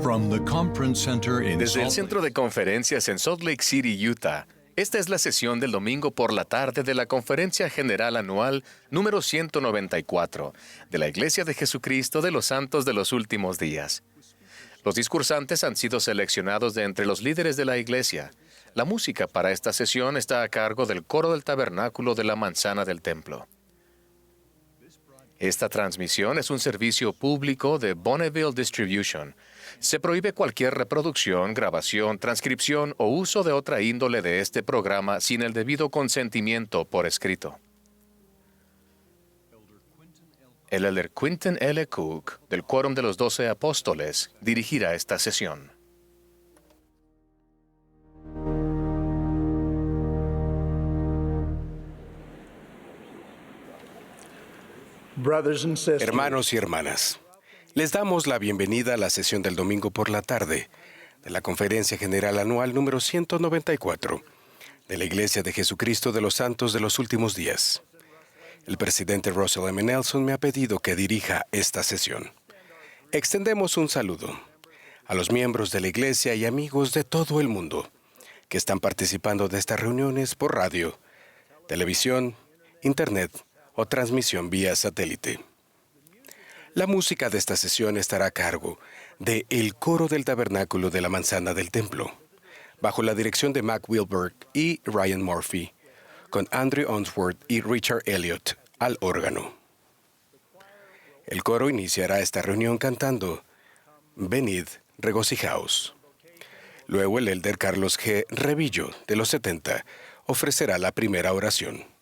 From the Conference Center in Desde el Salt Centro de Conferencias en Salt Lake City, Utah, esta es la sesión del domingo por la tarde de la Conferencia General Anual número 194 de la Iglesia de Jesucristo de los Santos de los Últimos Días. Los discursantes han sido seleccionados de entre los líderes de la Iglesia. La música para esta sesión está a cargo del coro del tabernáculo de la manzana del templo. Esta transmisión es un servicio público de Bonneville Distribution. Se prohíbe cualquier reproducción, grabación, transcripción o uso de otra índole de este programa sin el debido consentimiento por escrito. El elder Quinton L. Cook, del Quórum de los 12 Apóstoles, dirigirá esta sesión. Hermanos y hermanas, les damos la bienvenida a la sesión del domingo por la tarde de la Conferencia General Anual número 194 de la Iglesia de Jesucristo de los Santos de los Últimos Días. El presidente Russell M. Nelson me ha pedido que dirija esta sesión. Extendemos un saludo a los miembros de la Iglesia y amigos de todo el mundo que están participando de estas reuniones por radio, televisión, internet o transmisión vía satélite. La música de esta sesión estará a cargo de El Coro del Tabernáculo de la Manzana del Templo, bajo la dirección de Mac Wilberg y Ryan Murphy, con Andrew Onsworth y Richard Elliott al órgano. El coro iniciará esta reunión cantando Venid, regocijaos. Luego el elder Carlos G. Revillo, de los 70, ofrecerá la primera oración.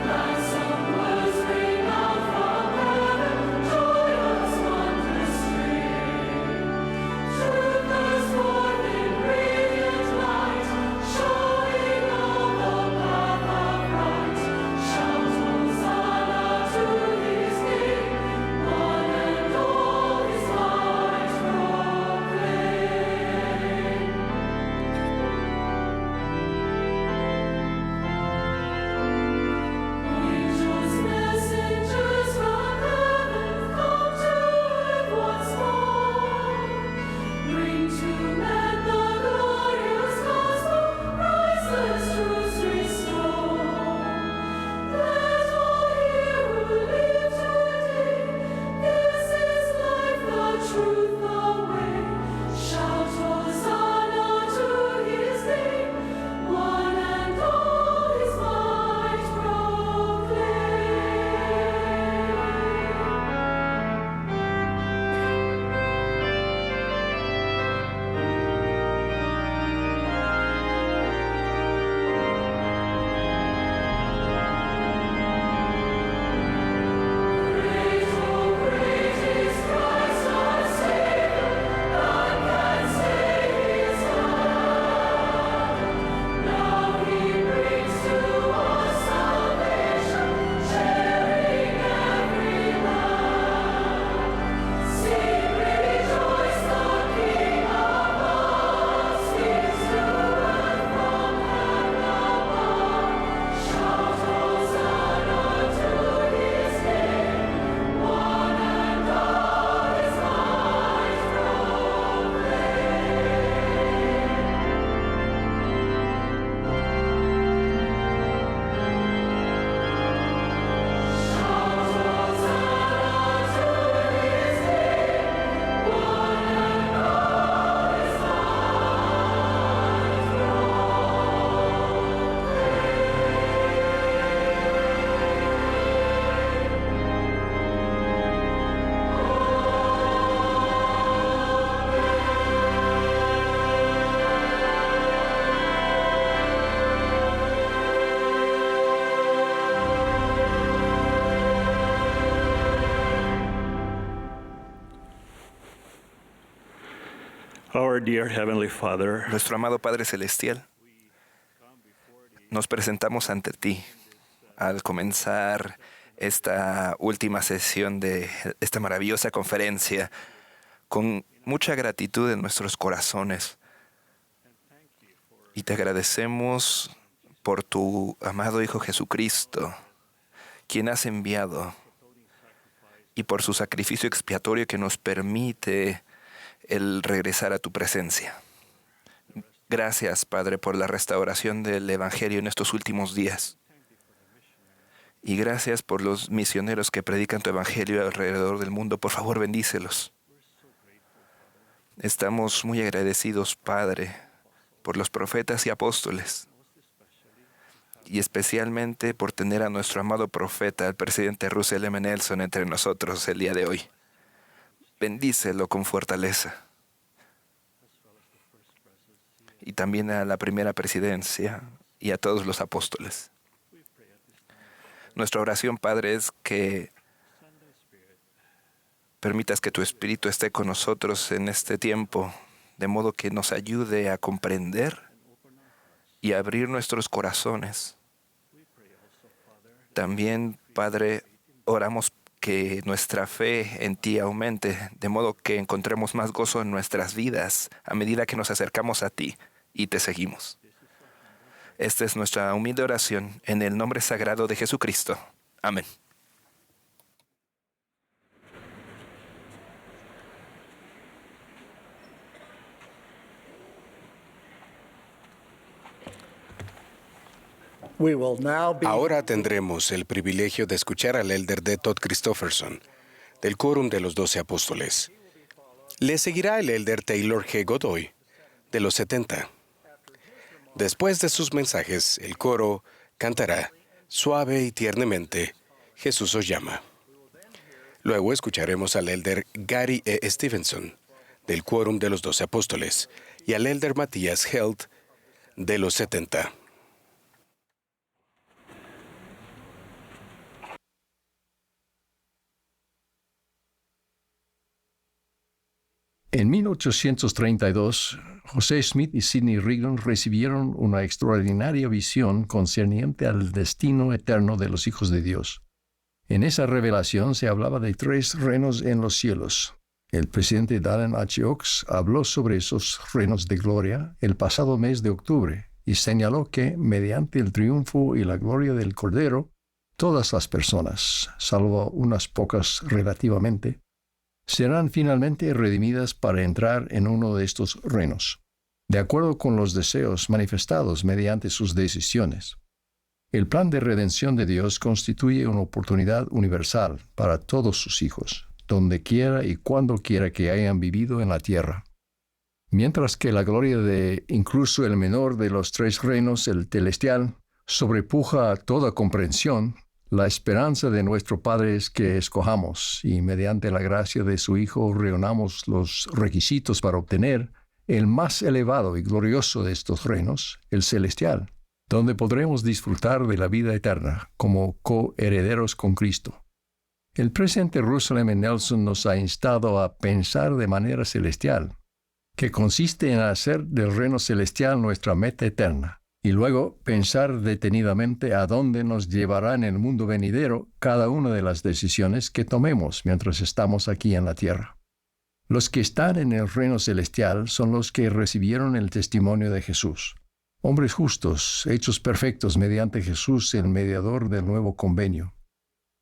Ransom was ring of Our dear Heavenly Father, Nuestro amado Padre Celestial, nos presentamos ante ti al comenzar esta última sesión de esta maravillosa conferencia con mucha gratitud en nuestros corazones. Y te agradecemos por tu amado Hijo Jesucristo, quien has enviado, y por su sacrificio expiatorio que nos permite el regresar a tu presencia. Gracias, Padre, por la restauración del Evangelio en estos últimos días. Y gracias por los misioneros que predican tu Evangelio alrededor del mundo. Por favor, bendícelos. Estamos muy agradecidos, Padre, por los profetas y apóstoles. Y especialmente por tener a nuestro amado profeta, el presidente Russell M. Nelson, entre nosotros el día de hoy. Bendícelo con fortaleza. Y también a la primera presidencia y a todos los apóstoles. Nuestra oración, Padre, es que permitas que tu Espíritu esté con nosotros en este tiempo, de modo que nos ayude a comprender y a abrir nuestros corazones. También, Padre, oramos que nuestra fe en ti aumente, de modo que encontremos más gozo en nuestras vidas a medida que nos acercamos a ti y te seguimos. Esta es nuestra humilde oración en el nombre sagrado de Jesucristo. Amén. Ahora tendremos el privilegio de escuchar al elder D. Todd Christofferson, del Quórum de los 12 Apóstoles. Le seguirá el elder Taylor G. Godoy, de los 70. Después de sus mensajes, el coro cantará suave y tiernamente, Jesús os llama. Luego escucharemos al elder Gary E. Stevenson, del Quórum de los 12 Apóstoles, y al elder Matías Held, de los 70. En 1832, José Smith y Sidney Rigdon recibieron una extraordinaria visión concerniente al destino eterno de los hijos de Dios. En esa revelación se hablaba de 3 reinos en los cielos. El presidente Dallin H. Oaks habló sobre esos reinos de gloria el pasado mes de octubre y señaló que, mediante el triunfo y la gloria del Cordero, todas las personas, salvo unas pocas relativamente, serán finalmente redimidas para entrar en uno de estos reinos, de acuerdo con los deseos manifestados mediante sus decisiones. El plan de redención de Dios constituye una oportunidad universal para todos sus hijos, donde quiera y cuando quiera que hayan vivido en la tierra. Mientras que la gloria de incluso el menor de los 3 reinos, el celestial, sobrepuja a toda comprensión, la esperanza de nuestro Padre es que escojamos y mediante la gracia de su Hijo reunamos los requisitos para obtener el más elevado y glorioso de estos reinos, el celestial, donde podremos disfrutar de la vida eterna como coherederos con Cristo. El presidente Russell M. Nelson nos ha instado a pensar de manera celestial, que consiste en hacer del reino celestial nuestra meta eterna, y luego pensar detenidamente a dónde nos llevará en el mundo venidero cada una de las decisiones que tomemos mientras estamos aquí en la tierra. Los que están en el reino celestial son los que recibieron el testimonio de Jesús, hombres justos, hechos perfectos mediante Jesús, el mediador del nuevo convenio.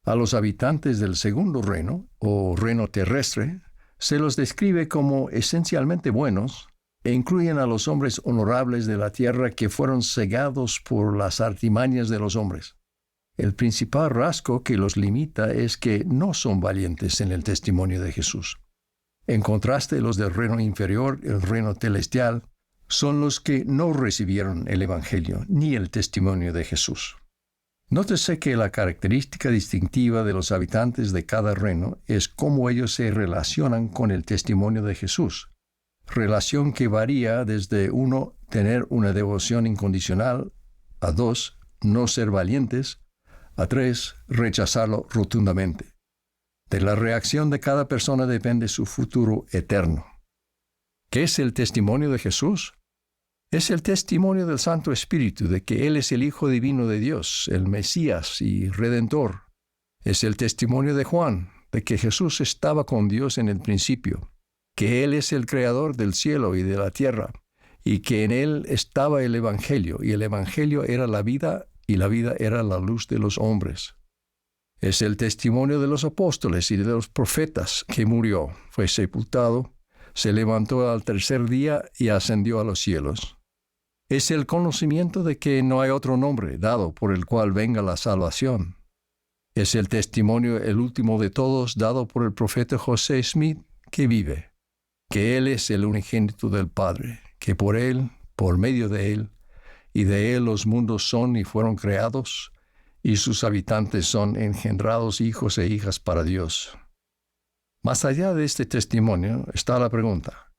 A los habitantes del segundo reino, o reino terrestre, se los describe como esencialmente buenos, e incluyen a los hombres honorables de la tierra que fueron cegados por las artimañas de los hombres. El principal rasgo que los limita es que no son valientes en el testimonio de Jesús. En contraste, los del reino inferior, el reino celestial, son los que no recibieron el Evangelio ni el testimonio de Jesús. Nótese que la característica distintiva de los habitantes de cada reino es cómo ellos se relacionan con el testimonio de Jesús. Relación que varía desde 1, tener una devoción incondicional, a 2, no ser valientes, a 3, rechazarlo rotundamente. De la reacción de cada persona depende su futuro eterno. ¿Qué es el testimonio de Jesús? Es el testimonio del Santo Espíritu de que Él es el Hijo Divino de Dios, el Mesías y Redentor. Es el testimonio de Juan de que Jesús estaba con Dios en el principio, que Él es el Creador del cielo y de la tierra, y que en Él estaba el Evangelio, y el Evangelio era la vida, y la vida era la luz de los hombres. Es el testimonio de los apóstoles y de los profetas que murió, fue sepultado, se levantó al tercer día y ascendió a los cielos. Es el conocimiento de que no hay otro nombre dado por el cual venga la salvación. Es el testimonio, el último de todos, dado por el profeta José Smith, que vive, que Él es el unigénito del Padre, que por Él, por medio de Él, y de Él los mundos son y fueron creados, y sus habitantes son engendrados hijos e hijas para Dios. Más allá de este testimonio está la pregunta: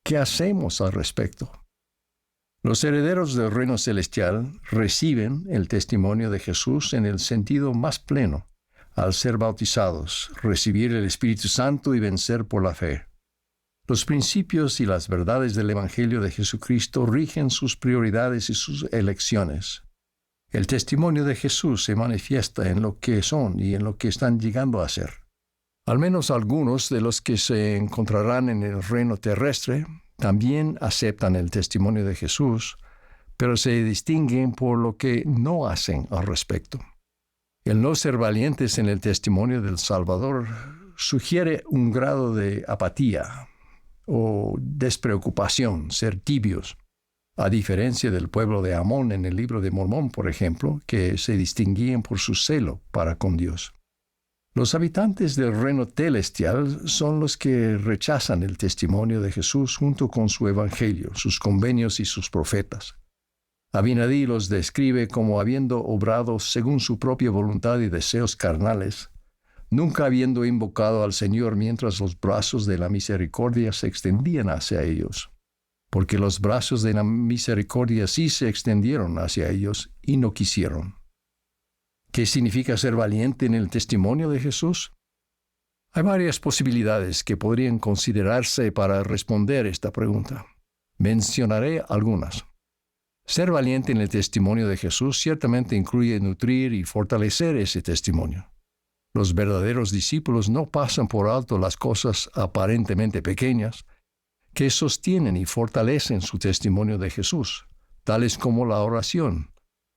¿qué hacemos al respecto? Los herederos del reino celestial reciben el testimonio de Jesús en el sentido más pleno, al ser bautizados, recibir el Espíritu Santo y vencer por la fe. Los principios y las verdades del Evangelio de Jesucristo rigen sus prioridades y sus elecciones. El testimonio de Jesús se manifiesta en lo que son y en lo que están llegando a ser. Al menos algunos de los que se encontrarán en el reino terrestre también aceptan el testimonio de Jesús, pero se distinguen por lo que no hacen al respecto. El no ser valientes en el testimonio del Salvador sugiere un grado de apatía o despreocupación, ser tibios, a diferencia del pueblo de Amón en el libro de Mormón, por ejemplo, que se distinguían por su celo para con Dios. Los habitantes del reino celestial son los que rechazan el testimonio de Jesús junto con su evangelio, sus convenios y sus profetas. Abinadí los describe como habiendo obrado según su propia voluntad y deseos carnales, nunca habiendo invocado al Señor mientras los brazos de la misericordia se extendían hacia ellos, porque los brazos de la misericordia sí se extendieron hacia ellos y no quisieron. ¿Qué significa ser valiente en el testimonio de Jesús? Hay varias posibilidades que podrían considerarse para responder esta pregunta. Mencionaré algunas. Ser valiente en el testimonio de Jesús ciertamente incluye nutrir y fortalecer ese testimonio. Los verdaderos discípulos no pasan por alto las cosas aparentemente pequeñas que sostienen y fortalecen su testimonio de Jesús, tales como la oración,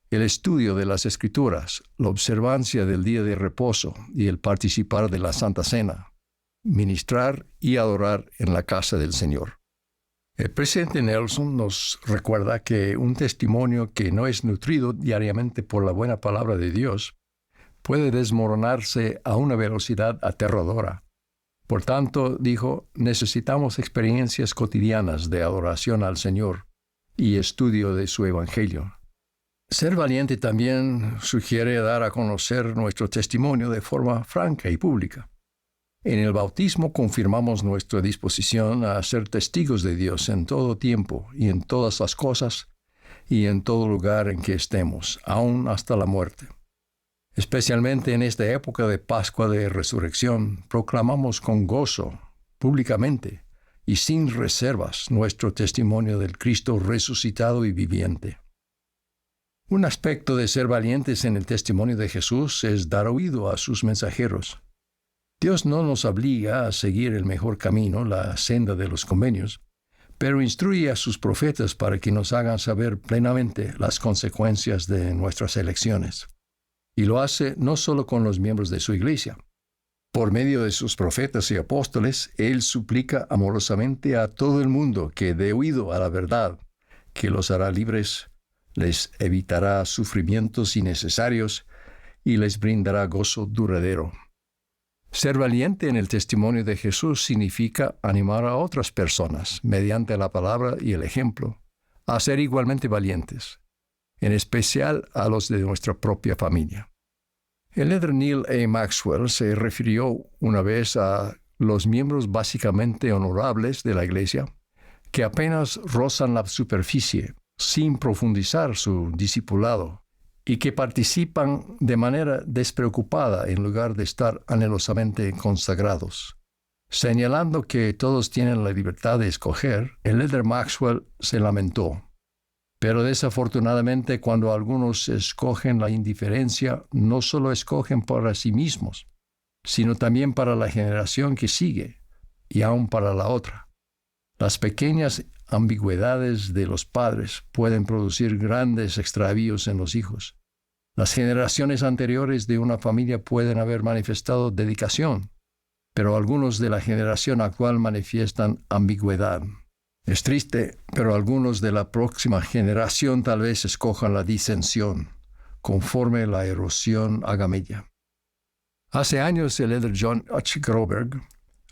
el estudio de las Escrituras, la observancia del día de reposo y el participar de la Santa Cena, ministrar y adorar en la casa del Señor. El presidente Nelson nos recuerda que un testimonio que no es nutrido diariamente por la buena palabra de Dios puede desmoronarse a una velocidad aterradora. Por tanto, dijo, necesitamos experiencias cotidianas de adoración al Señor y estudio de su Evangelio. Ser valiente también sugiere dar a conocer nuestro testimonio de forma franca y pública. En el bautismo confirmamos nuestra disposición a ser testigos de Dios en todo tiempo y en todas las cosas y en todo lugar en que estemos, aún hasta la muerte. Especialmente en esta época de Pascua de Resurrección, proclamamos con gozo, públicamente y sin reservas, nuestro testimonio del Cristo resucitado y viviente. Un aspecto de ser valientes en el testimonio de Jesús es dar oído a sus mensajeros. Dios no nos obliga a seguir el mejor camino, la senda de los convenios, pero instruye a sus profetas para que nos hagan saber plenamente las consecuencias de nuestras elecciones. Y lo hace no solo con los miembros de su iglesia. Por medio de sus profetas y apóstoles, Él suplica amorosamente a todo el mundo que dé oído a la verdad, que los hará libres, les evitará sufrimientos innecesarios y les brindará gozo duradero. Ser valiente en el testimonio de Jesús significa animar a otras personas, mediante la palabra y el ejemplo, a ser igualmente valientes, en especial a los de nuestra propia familia. El líder Neal A. Maxwell se refirió una vez a los miembros básicamente honorables de la Iglesia, que apenas rozan la superficie, sin profundizar su discipulado, y que participan de manera despreocupada en lugar de estar anhelosamente consagrados. Señalando que todos tienen la libertad de escoger, el elder Maxwell se lamentó. Pero desafortunadamente, cuando algunos escogen la indiferencia, no solo escogen para sí mismos, sino también para la generación que sigue y aún para la otra. Las pequeñas ambigüedades de los padres pueden producir grandes extravíos en los hijos. Las generaciones anteriores de una familia pueden haber manifestado dedicación, pero algunos de la generación actual manifiestan ambigüedad. Es triste, pero algunos de la próxima generación tal vez escojan la disensión, conforme la erosión haga mella. Hace años el elder John H. Groberg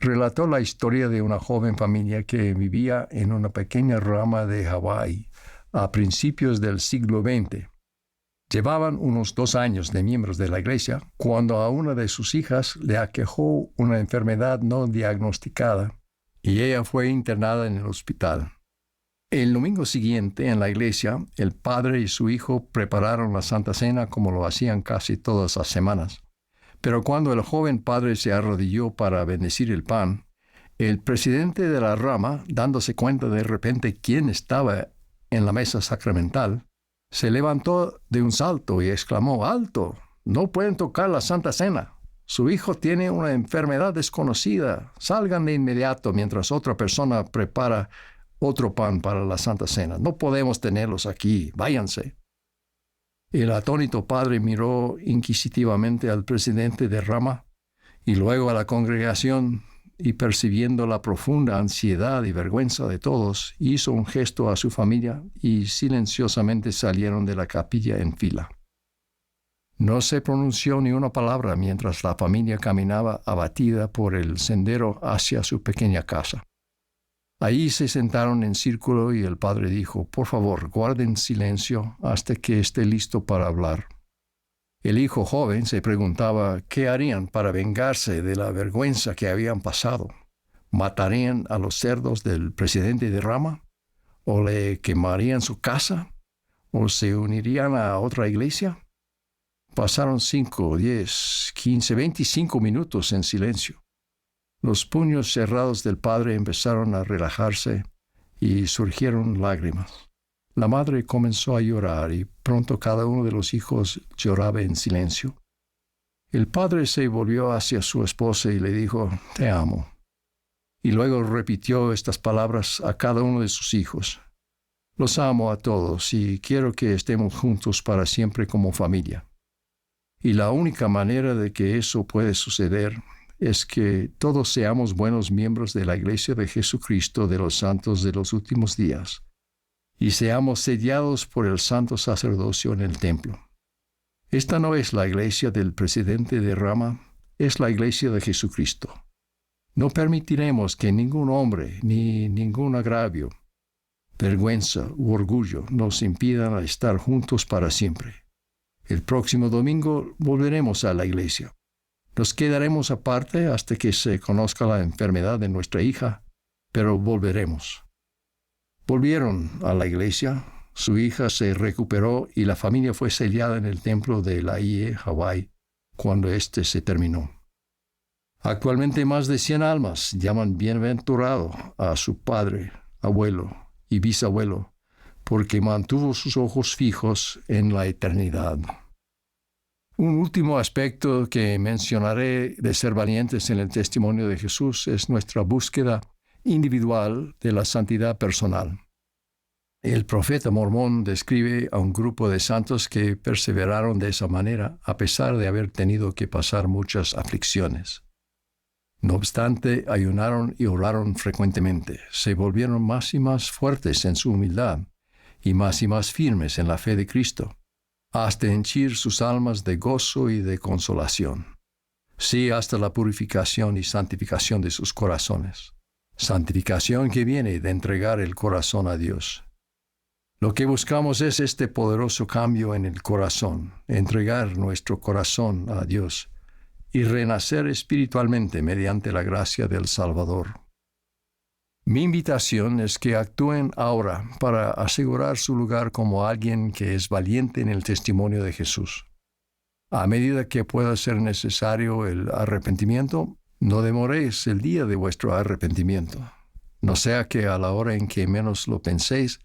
relató la historia de una joven familia que vivía en una pequeña rama de Hawái a principios del siglo XX. Llevaban unos 2 años de miembros de la iglesia cuando a una de sus hijas le aquejó una enfermedad no diagnosticada y ella fue internada en el hospital. El domingo siguiente en la iglesia, el padre y su hijo prepararon la Santa Cena como lo hacían casi todas las semanas. Pero cuando el joven padre se arrodilló para bendecir el pan, el presidente de la rama, dándose cuenta de repente quién estaba en la mesa sacramental, se levantó de un salto y exclamó: ¡Alto! No pueden tocar la Santa Cena. Su hijo tiene una enfermedad desconocida. Salgan de inmediato mientras otra persona prepara otro pan para la Santa Cena. No podemos tenerlos aquí. Váyanse. El atónito padre miró inquisitivamente al presidente de rama y luego a la congregación, y percibiendo la profunda ansiedad y vergüenza de todos, hizo un gesto a su familia y silenciosamente salieron de la capilla en fila. No se pronunció ni una palabra mientras la familia caminaba abatida por el sendero hacia su pequeña casa. Allí se sentaron en círculo y el padre dijo: «Por favor, guarden silencio hasta que esté listo para hablar». El hijo joven se preguntaba qué harían para vengarse de la vergüenza que habían pasado. ¿Matarían a los cerdos del presidente de rama? ¿O le quemarían su casa? ¿O se unirían a otra iglesia? Pasaron 5, 10, 15, 25 minutos en silencio. Los puños cerrados del padre empezaron a relajarse y surgieron lágrimas. La madre comenzó a llorar y pronto cada uno de los hijos lloraba en silencio. El padre se volvió hacia su esposa y le dijo: «Te amo». Y luego repitió estas palabras a cada uno de sus hijos: «Los amo a todos y quiero que estemos juntos para siempre como familia». Y la única manera de que eso puede suceder es que todos seamos buenos miembros de la Iglesia de Jesucristo de los Santos de los Últimos Días y seamos sellados por el santo sacerdocio en el templo. Esta no es la iglesia del presidente de rama, es la iglesia de Jesucristo. No permitiremos que ningún hombre ni ningún agravio, vergüenza u orgullo nos impidan estar juntos para siempre. El próximo domingo volveremos a la iglesia. Nos quedaremos aparte hasta que se conozca la enfermedad de nuestra hija, pero volveremos. Volvieron a la iglesia, su hija se recuperó y la familia fue sellada en el templo de Laie, Hawái, cuando éste se terminó. Actualmente más de 100 almas llaman bienaventurado a su padre, abuelo y bisabuelo, porque mantuvo sus ojos fijos en la eternidad. Un último aspecto que mencionaré de ser valientes en el testimonio de Jesús es nuestra búsqueda individual de la santidad personal. El profeta mormón describe a un grupo de santos que perseveraron de esa manera a pesar de haber tenido que pasar muchas aflicciones. No obstante, ayunaron y oraron frecuentemente, se volvieron más y más fuertes en su humildad y más firmes en la fe de Cristo, hasta henchir sus almas de gozo y de consolación. Sí, hasta la purificación y santificación de sus corazones. Santificación que viene de entregar el corazón a Dios. Lo que buscamos es este poderoso cambio en el corazón, entregar nuestro corazón a Dios y renacer espiritualmente mediante la gracia del Salvador. Mi invitación es que actúen ahora para asegurar su lugar como alguien que es valiente en el testimonio de Jesús. A medida que pueda ser necesario el arrepentimiento, No demoréis el día de vuestro arrepentimiento, no sea que a la hora en que menos lo penséis,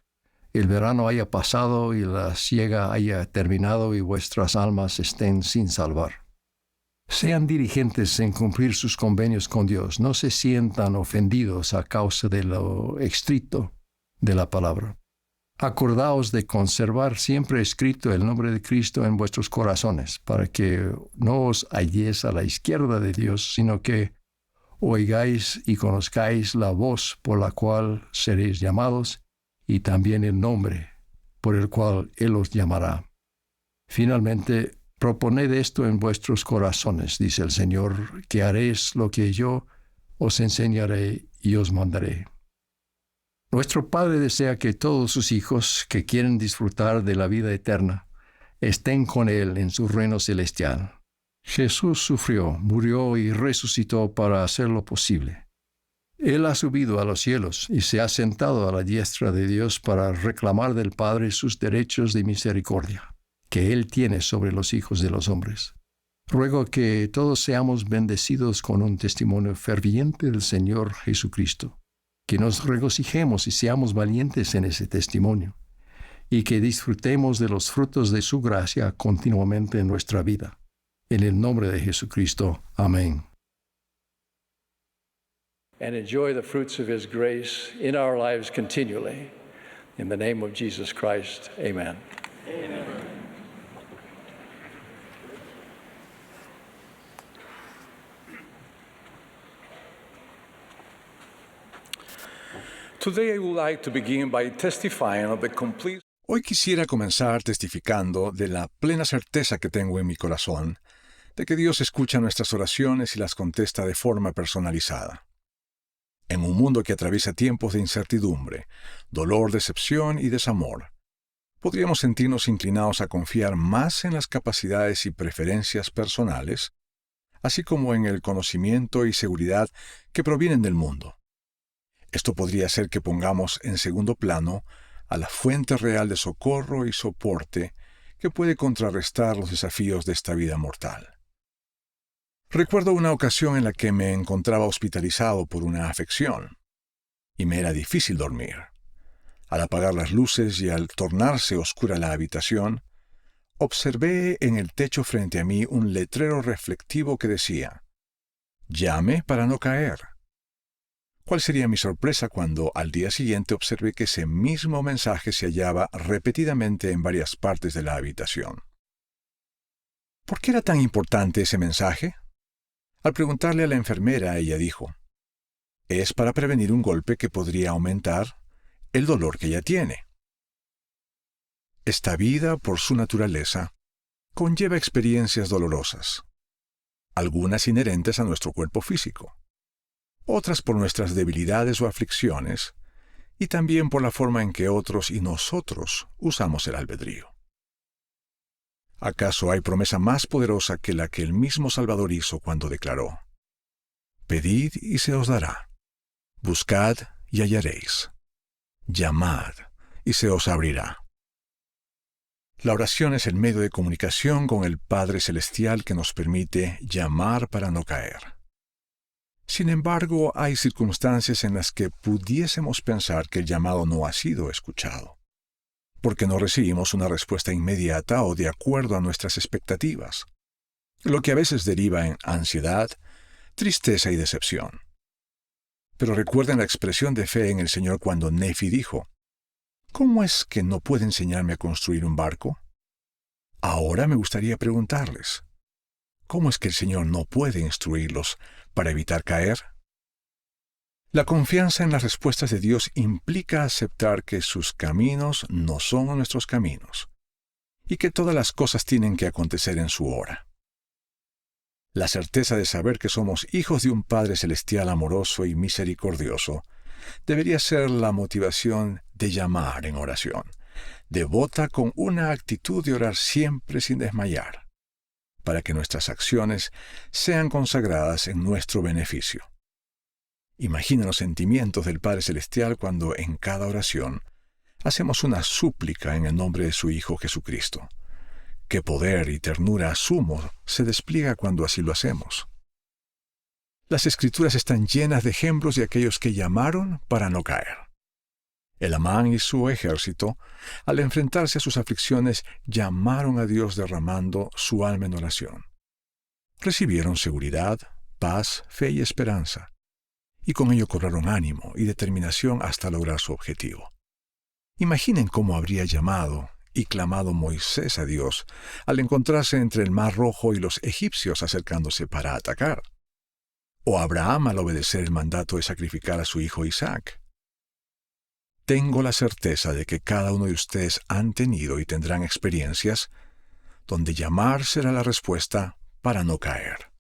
el verano haya pasado y la siega haya terminado y vuestras almas estén sin salvar. Sean diligentes en cumplir sus convenios con Dios, no se sientan ofendidos a causa de lo estricto de la palabra. Acordaos de conservar siempre escrito el nombre de Cristo en vuestros corazones, para que no os halléis a la izquierda de Dios, sino que oigáis y conozcáis la voz por la cual seréis llamados, y también el nombre por el cual Él os llamará. Finalmente, proponed esto en vuestros corazones, dice el Señor, que haréis lo que yo os enseñaré y os mandaré. Nuestro Padre desea que todos sus hijos que quieren disfrutar de la vida eterna estén con Él en su reino celestial. Jesús sufrió, murió y resucitó para hacerlo posible. Él ha subido a los cielos y se ha sentado a la diestra de Dios para reclamar del Padre sus derechos de misericordia, que Él tiene sobre los hijos de los hombres. Ruego que todos seamos bendecidos con un testimonio ferviente del Señor Jesucristo, que nos regocijemos y seamos valientes en ese testimonio, y que disfrutemos de los frutos de su gracia continuamente en nuestra vida. En el nombre de Jesucristo. Amén. And enjoy the fruits of His grace in our lives continually. In the name of Jesus Christ, amen. Amen. Today I would like to begin by testifying of the complete. Hoy quisiera comenzar testificando de la plena certeza que tengo en mi corazón de que Dios escucha nuestras oraciones y las contesta de forma personalizada. En un mundo que atraviesa tiempos de incertidumbre, dolor, decepción y desamor, podríamos sentirnos inclinados a confiar más en las capacidades y preferencias personales, así como en el conocimiento y seguridad que provienen del mundo. Esto podría hacer que pongamos en segundo plano a la fuente real de socorro y soporte que puede contrarrestar los desafíos de esta vida mortal. Recuerdo una ocasión en la que me encontraba hospitalizado por una afección, y me era difícil dormir. Al apagar las luces y al tornarse oscura la habitación, observé en el techo frente a mí un letrero reflectivo que decía: «Llame para no caer». ¿Cuál sería mi sorpresa cuando al día siguiente observé que ese mismo mensaje se hallaba repetidamente en varias partes de la habitación? ¿Por qué era tan importante ese mensaje? Al preguntarle a la enfermera, ella dijo: «Es para prevenir un golpe que podría aumentar el dolor que ella tiene». Esta vida, por su naturaleza, conlleva experiencias dolorosas, algunas inherentes a nuestro cuerpo físico, otras por nuestras debilidades o aflicciones, y también por la forma en que otros y nosotros usamos el albedrío. ¿Acaso hay promesa más poderosa que la que el mismo Salvador hizo cuando declaró: «Pedid y se os dará, buscad y hallaréis, llamad y se os abrirá»? La oración es el medio de comunicación con el Padre Celestial que nos permite llamar para no caer. Sin embargo, hay circunstancias en las que pudiésemos pensar que el llamado no ha sido escuchado, porque no recibimos una respuesta inmediata o de acuerdo a nuestras expectativas, lo que a veces deriva en ansiedad, tristeza y decepción. Pero recuerden la expresión de fe en el Señor cuando Nefi dijo: «¿Cómo es que no puede enseñarme a construir un barco?». Ahora me gustaría preguntarles: ¿cómo es que el Señor no puede instruirlos para evitar caer? La confianza en las respuestas de Dios implica aceptar que sus caminos no son nuestros caminos, y que todas las cosas tienen que acontecer en su hora. La certeza de saber que somos hijos de un Padre Celestial amoroso y misericordioso debería ser la motivación de llamar en oración, devota con una actitud de orar siempre sin desmayar, para que nuestras acciones sean consagradas en nuestro beneficio. Imagina los sentimientos del Padre Celestial cuando en cada oración hacemos una súplica en el nombre de su Hijo Jesucristo. Qué poder y ternura sumo se despliega cuando así lo hacemos. Las Escrituras están llenas de ejemplos de aquellos que llamaron para no caer. El Amán y su ejército, al enfrentarse a sus aflicciones, llamaron a Dios derramando su alma en oración. Recibieron seguridad, paz, fe y esperanza, y con ello cobraron ánimo y determinación hasta lograr su objetivo. Imaginen cómo habría llamado y clamado Moisés a Dios al encontrarse entre el Mar Rojo y los egipcios acercándose para atacar. O Abraham al obedecer el mandato de sacrificar a su hijo Isaac. Tengo la certeza de que cada uno de ustedes han tenido y tendrán experiencias donde llamar será la respuesta para no caer.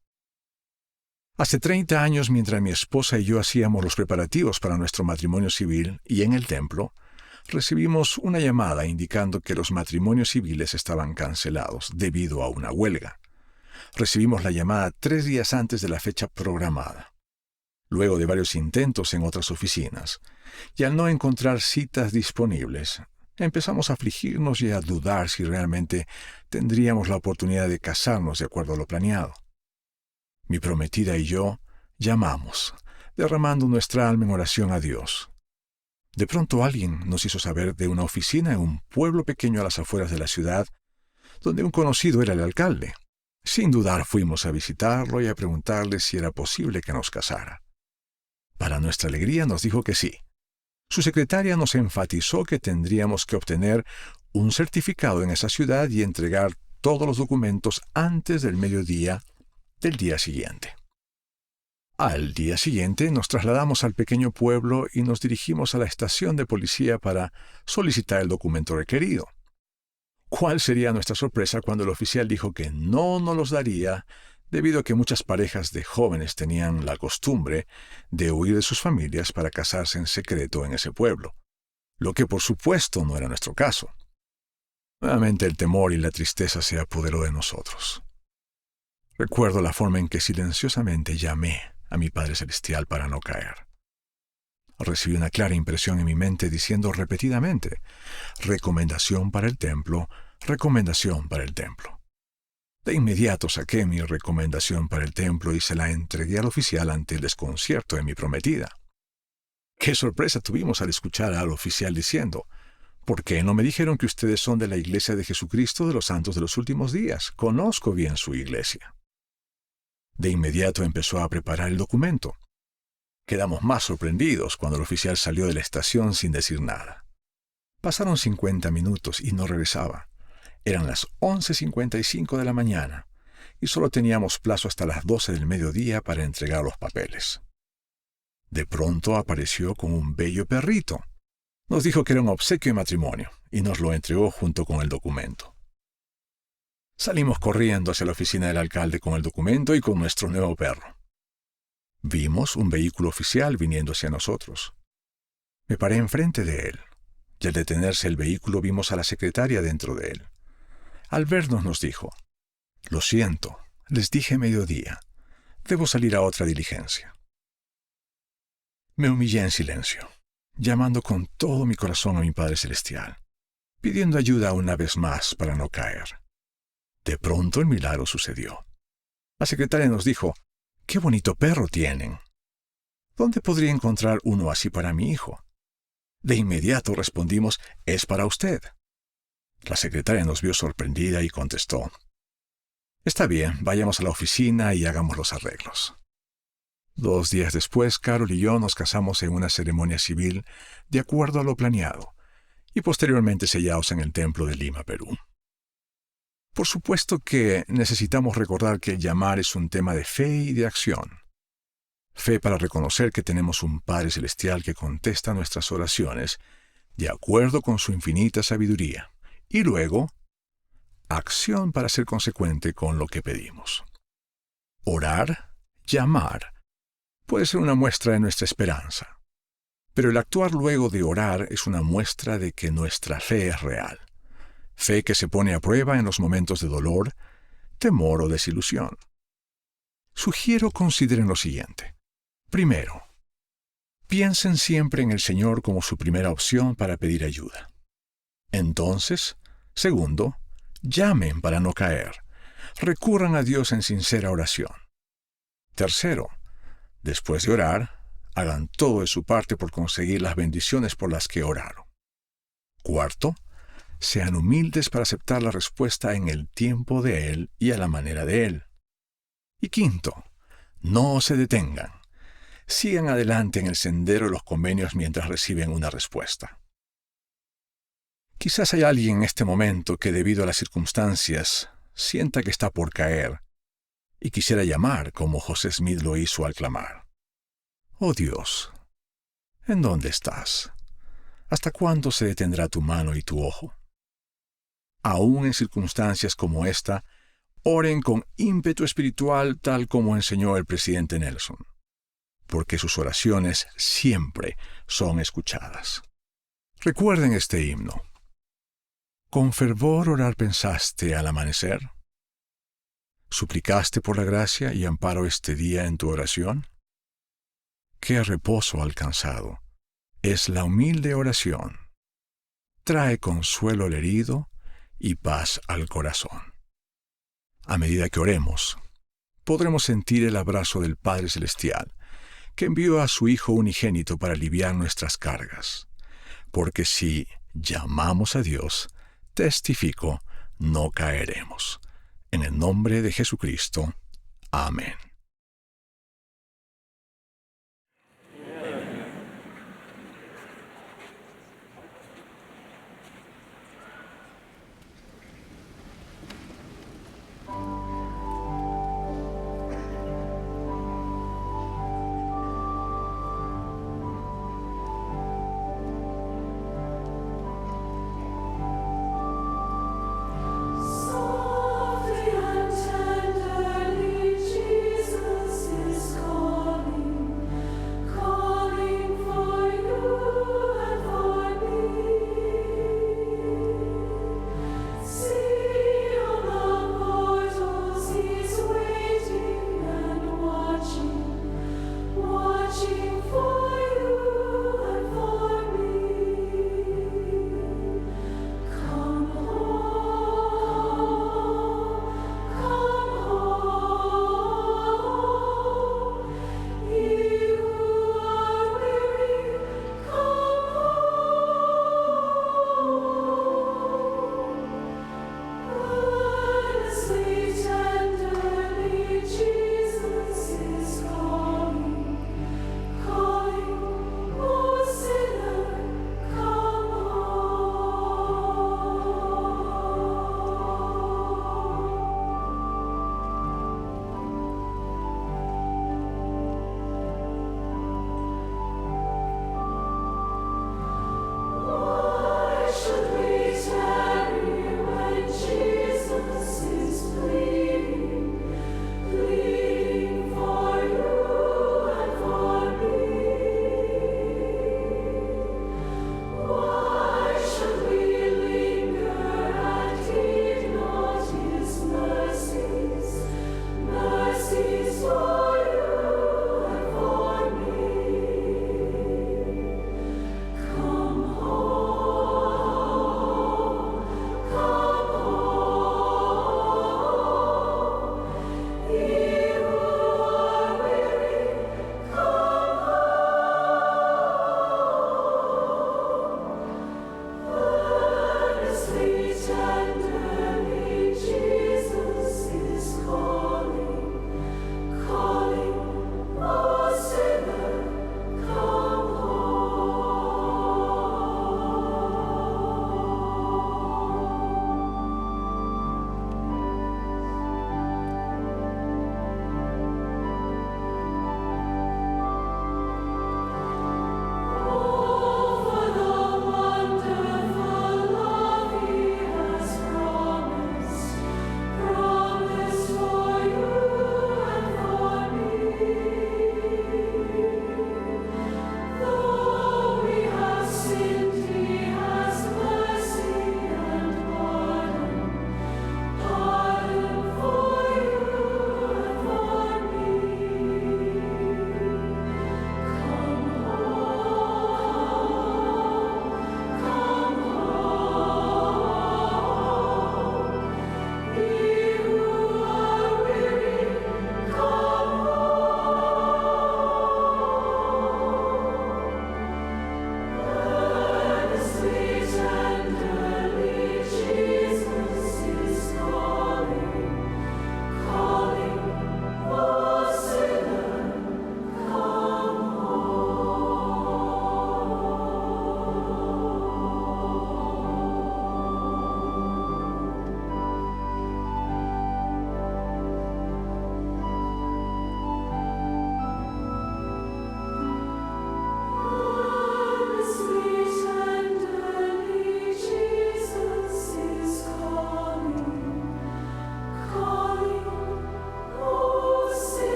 Hace 30 años, mientras mi esposa y yo hacíamos los preparativos para nuestro matrimonio civil y en el templo, recibimos una llamada indicando que los matrimonios civiles estaban cancelados debido a una huelga. Recibimos la llamada 3 días antes de la fecha programada. Luego de varios intentos en otras oficinas, y al no encontrar citas disponibles, empezamos a afligirnos y a dudar si realmente tendríamos la oportunidad de casarnos de acuerdo a lo planeado. Mi prometida y yo llamamos, derramando nuestra alma en oración a Dios. De pronto alguien nos hizo saber de una oficina en un pueblo pequeño a las afueras de la ciudad, donde un conocido era el alcalde. Sin dudar fuimos a visitarlo y a preguntarle si era posible que nos casara. Para nuestra alegría nos dijo que sí. Su secretaria nos enfatizó que tendríamos que obtener un certificado en esa ciudad y entregar todos los documentos antes del mediodía del día siguiente. Al día siguiente nos trasladamos al pequeño pueblo y nos dirigimos a la estación de policía para solicitar el documento requerido. ¿Cuál sería nuestra sorpresa cuando el oficial dijo que no nos los daría debido a que muchas parejas de jóvenes tenían la costumbre de huir de sus familias para casarse en secreto en ese pueblo, lo que por supuesto no era nuestro caso. Nuevamente el temor y la tristeza se apoderó de nosotros. Recuerdo la forma en que silenciosamente llamé a mi Padre Celestial para no caer. Recibí una clara impresión en mi mente diciendo repetidamente, recomendación para el templo, recomendación para el templo. De inmediato saqué mi recomendación para el templo y se la entregué al oficial ante el desconcierto de mi prometida. ¡Qué sorpresa tuvimos al escuchar al oficial diciendo, ¿por qué no me dijeron que ustedes son de la Iglesia de Jesucristo de los Santos de los Últimos Días? Conozco bien su iglesia. De inmediato empezó a preparar el documento. Quedamos más sorprendidos cuando el oficial salió de la estación sin decir nada. Pasaron 50 minutos y no regresaba. Eran las 11:55 de la mañana y solo teníamos plazo hasta las 12 del mediodía para entregar los papeles. De pronto apareció con un bello perrito. Nos dijo que era un obsequio de matrimonio y nos lo entregó junto con el documento. Salimos corriendo hacia la oficina del alcalde con el documento y con nuestro nuevo perro. Vimos un vehículo oficial viniendo hacia nosotros. Me paré enfrente de él, y al detenerse el vehículo vimos a la secretaria dentro de él. Al vernos nos dijo, «Lo siento, les dije mediodía, debo salir a otra diligencia». Me humillé en silencio, llamando con todo mi corazón a mi Padre Celestial, pidiendo ayuda una vez más para no caer. De pronto el milagro sucedió. La secretaria nos dijo, «¡Qué bonito perro tienen! ¿Dónde podría encontrar uno así para mi hijo?» De inmediato respondimos, «Es para usted». La secretaria nos vio sorprendida y contestó, «Está bien, vayamos a la oficina y hagamos los arreglos». 2 días después, Carol y yo nos casamos en una ceremonia civil de acuerdo a lo planeado y posteriormente sellados en el templo de Lima, Perú. Por supuesto que necesitamos recordar que llamar es un tema de fe y de acción. Fe para reconocer que tenemos un Padre Celestial que contesta nuestras oraciones de acuerdo con su infinita sabiduría. Y luego, acción para ser consecuente con lo que pedimos. Orar, llamar, puede ser una muestra de nuestra esperanza. Pero el actuar luego de orar es una muestra de que nuestra fe es real. Fe que se pone a prueba en los momentos de dolor, temor o desilusión. Sugiero consideren lo siguiente. Primero, piensen siempre en el Señor como su primera opción para pedir ayuda. Entonces, segundo, llamen para no caer. Recurran a Dios en sincera oración. Tercero, Después de orar, hagan todo de su parte por conseguir las bendiciones por las que oraron. Cuarto, sean humildes para aceptar la respuesta en el tiempo de Él y a la manera de Él. Y quinto, no se detengan. Sigan adelante en el sendero de los convenios mientras reciben una respuesta. Quizás hay alguien en este momento que debido a las circunstancias sienta que está por caer y quisiera llamar como José Smith lo hizo al clamar. Oh Dios, ¿en dónde estás? ¿Hasta cuándo se detendrá tu mano y tu ojo? Aún en circunstancias como esta, oren con ímpetu espiritual tal como enseñó el presidente Nelson, porque sus oraciones siempre son escuchadas. Recuerden este himno. ¿Con fervor orar pensaste al amanecer? ¿Suplicaste por la gracia y amparo este día en tu oración? ¡Qué reposo alcanzado! Es la humilde oración. Trae consuelo al herido y paz al corazón. A medida que oremos, podremos sentir el abrazo del Padre Celestial, que envió a su Hijo unigénito para aliviar nuestras cargas. Porque si llamamos a Dios, testifico, no caeremos. En el nombre de Jesucristo. Amén. Softly and tenderly, Jesus.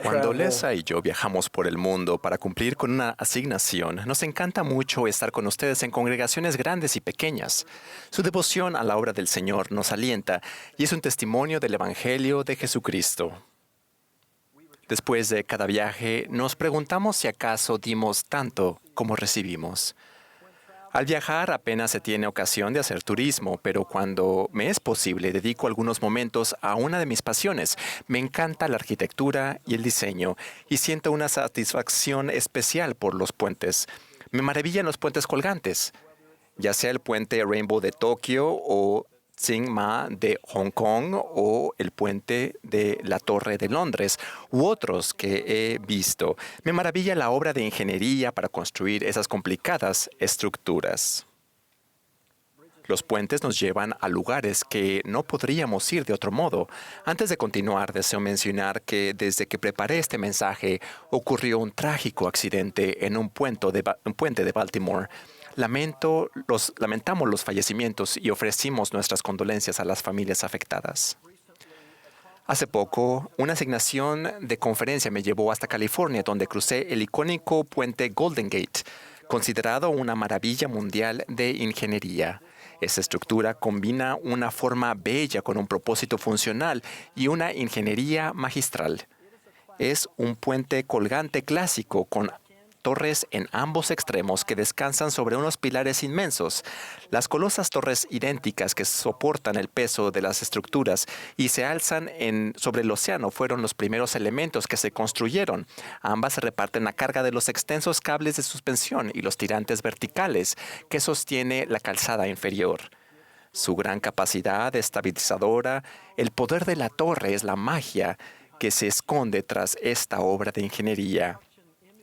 Cuando Lesa y yo viajamos por el mundo para cumplir con una asignación, nos encanta mucho estar con ustedes en congregaciones grandes y pequeñas. Su devoción a la obra del Señor nos alienta y es un testimonio del Evangelio de Jesucristo. Después de cada viaje, nos preguntamos si acaso dimos tanto como recibimos. Al viajar apenas se tiene ocasión de hacer turismo, pero cuando me es posible dedico algunos momentos a una de mis pasiones. Me encanta la arquitectura y el diseño y siento una satisfacción especial por los puentes. Me maravillan los puentes colgantes, ya sea el puente Rainbow de Tokio o Tsing Ma de Hong Kong o el puente de la Torre de Londres u otros que he visto. Me maravilla la obra de ingeniería para construir esas complicadas estructuras. Los puentes nos llevan a lugares que no podríamos ir de otro modo. Antes de continuar, deseo mencionar que desde que preparé este mensaje ocurrió un trágico accidente en un puente de Baltimore. Lamentamos los fallecimientos y ofrecimos nuestras condolencias a las familias afectadas. Hace poco, una asignación de conferencia me llevó hasta California, donde crucé el icónico puente Golden Gate, considerado una maravilla mundial de ingeniería. Esta estructura combina una forma bella con un propósito funcional y una ingeniería magistral. Es un puente colgante clásico con torres en ambos extremos que descansan sobre unos pilares inmensos. Las colosas torres idénticas que soportan el peso de las estructuras y se alzan sobre el océano fueron los primeros elementos que se construyeron. Ambas se reparten la carga de los extensos cables de suspensión y los tirantes verticales que sostiene la calzada inferior. Su gran capacidad estabilizadora, el poder de la torre es la magia que se esconde tras esta obra de ingeniería.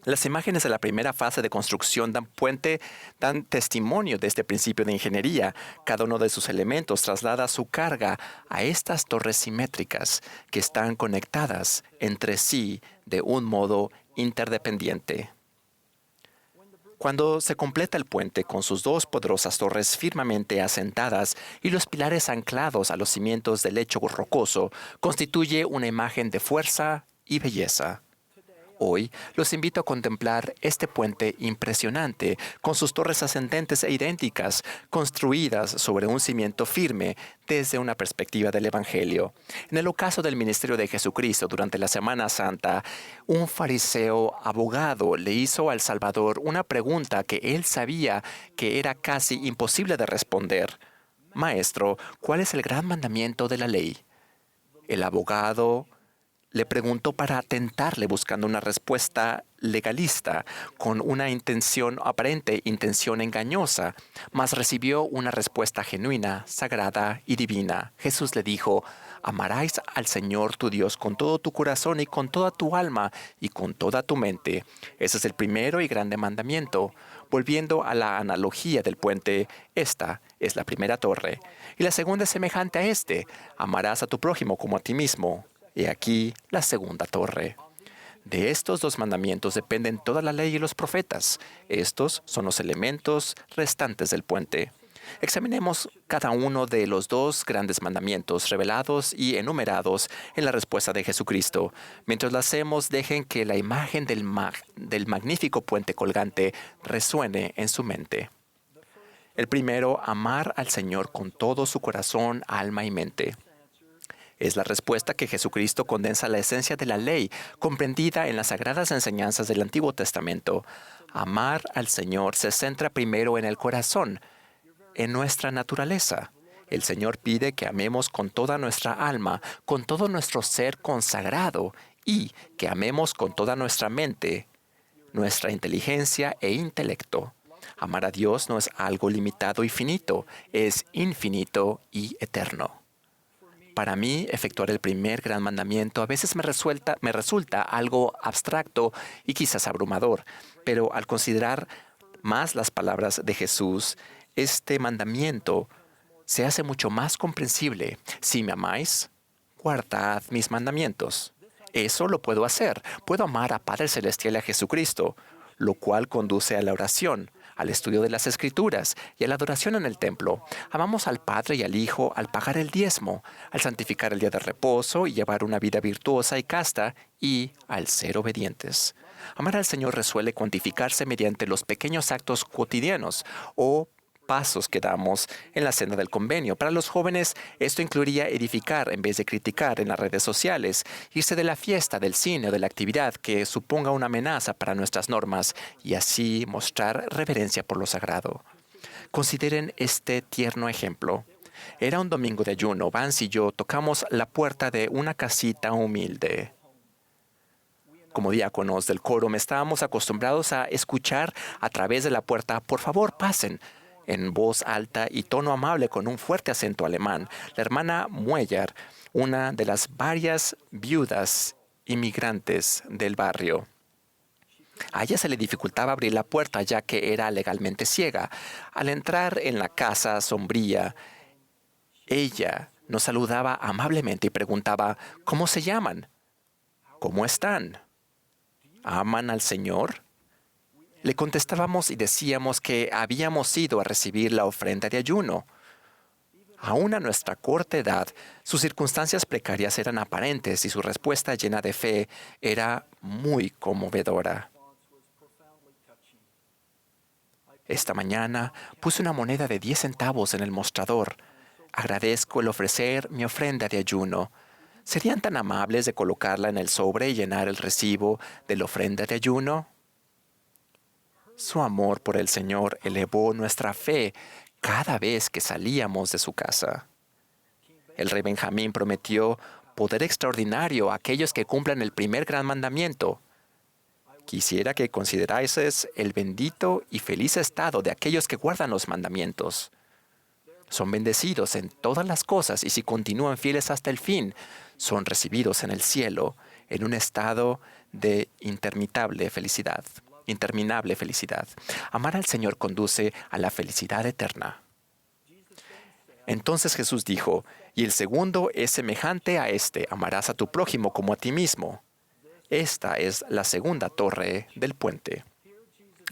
Las imágenes de la primera fase de construcción dan testimonio de este principio de ingeniería. Cada uno de sus elementos traslada su carga a estas torres simétricas que están conectadas entre sí de un modo interdependiente. Cuando se completa el puente con sus dos poderosas torres firmemente asentadas y los pilares anclados a los cimientos del lecho rocoso, constituye una imagen de fuerza y belleza. Hoy los invito a contemplar este puente impresionante con sus torres ascendentes e idénticas, construidas sobre un cimiento firme desde una perspectiva del Evangelio. En el ocaso del ministerio de Jesucristo durante la Semana Santa, un fariseo abogado le hizo al Salvador una pregunta que él sabía que era casi imposible de responder. Maestro, ¿cuál es el gran mandamiento de la ley? El abogado le preguntó para tentarle buscando una respuesta legalista con una aparente intención engañosa, mas recibió una respuesta genuina, sagrada y divina. Jesús le dijo: amarás al Señor tu Dios con todo tu corazón y con toda tu alma y con toda tu mente. Ese es el primero y grande mandamiento. Volviendo a la analogía del puente, esta es la primera torre. Y la segunda es semejante a este: amarás a tu prójimo como a ti mismo. He aquí la segunda torre. De estos dos mandamientos dependen toda la ley y los profetas. Estos son los elementos restantes del puente. Examinemos cada uno de los dos grandes mandamientos revelados y enumerados en la respuesta de Jesucristo. Mientras lo hacemos, dejen que la imagen del magnífico puente colgante resuene en su mente. El primero, amar al Señor con todo su corazón, alma y mente. Es la respuesta que Jesucristo condensa la esencia de la ley, comprendida en las sagradas enseñanzas del Antiguo Testamento. Amar al Señor se centra primero en el corazón, en nuestra naturaleza. El Señor pide que amemos con toda nuestra alma, con todo nuestro ser consagrado, y que amemos con toda nuestra mente, nuestra inteligencia e intelecto. Amar a Dios no es algo limitado y finito, es infinito y eterno. Para mí, efectuar el primer gran mandamiento a veces me resulta algo abstracto y quizás abrumador, pero al considerar más las palabras de Jesús, este mandamiento se hace mucho más comprensible. Si me amáis, guardad mis mandamientos. Eso lo puedo hacer. Puedo amar a Padre Celestial y a Jesucristo, lo cual conduce a la oración, al estudio de las Escrituras y a la adoración en el templo. Amamos al Padre y al Hijo al pagar el diezmo, al santificar el día de reposo y llevar una vida virtuosa y casta, y al ser obedientes. Amar al Señor suele cuantificarse mediante los pequeños actos cotidianos o pasos que damos en la senda del convenio. Para los jóvenes, esto incluiría edificar en vez de criticar en las redes sociales, irse de la fiesta, del cine o de la actividad que suponga una amenaza para nuestras normas y así mostrar reverencia por lo sagrado. Consideren este tierno ejemplo. Era un domingo de ayuno. Vance y yo tocamos la puerta de una casita humilde. Como diáconos del coro, estábamos acostumbrados a escuchar a través de la puerta: «Por favor, pasen», en voz alta y tono amable con un fuerte acento alemán. La hermana Mueller, una de las varias viudas inmigrantes del barrio. A ella se le dificultaba abrir la puerta ya que era legalmente ciega. Al entrar en la casa sombría, ella nos saludaba amablemente y preguntaba: «¿Cómo se llaman? ¿Cómo están? ¿Aman al Señor?». Le contestábamos y decíamos que habíamos ido a recibir la ofrenda de ayuno. Aún a nuestra corta edad, sus circunstancias precarias eran aparentes y su respuesta llena de fe era muy conmovedora. Esta mañana puse una moneda de 10 centavos en el mostrador. Agradezco el ofrecer mi ofrenda de ayuno. ¿Serían tan amables de colocarla en el sobre y llenar el recibo de la ofrenda de ayuno? Su amor por el Señor elevó nuestra fe cada vez que salíamos de su casa. El rey Benjamín prometió poder extraordinario a aquellos que cumplan el primer gran mandamiento. Quisiera que considerases el bendito y feliz estado de aquellos que guardan los mandamientos. Son bendecidos en todas las cosas y si continúan fieles hasta el fin, son recibidos en el cielo en un estado de interminable felicidad. Amar al Señor conduce a la felicidad eterna. Entonces Jesús dijo: «Y el segundo es semejante a este: amarás a tu prójimo como a ti mismo». Esta es la segunda torre del puente.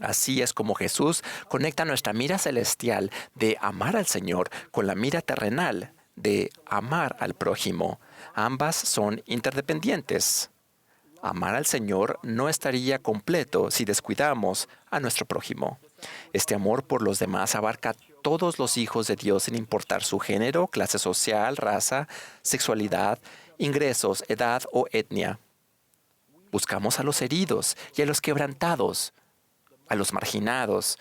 Así es como Jesús conecta nuestra mira celestial de amar al Señor con la mira terrenal de amar al prójimo. Ambas son interdependientes. Amar al Señor no estaría completo si descuidamos a nuestro prójimo. Este amor por los demás abarca a todos los hijos de Dios sin importar su género, clase social, raza, sexualidad, ingresos, edad o etnia. Buscamos a los heridos y a los quebrantados, a los marginados,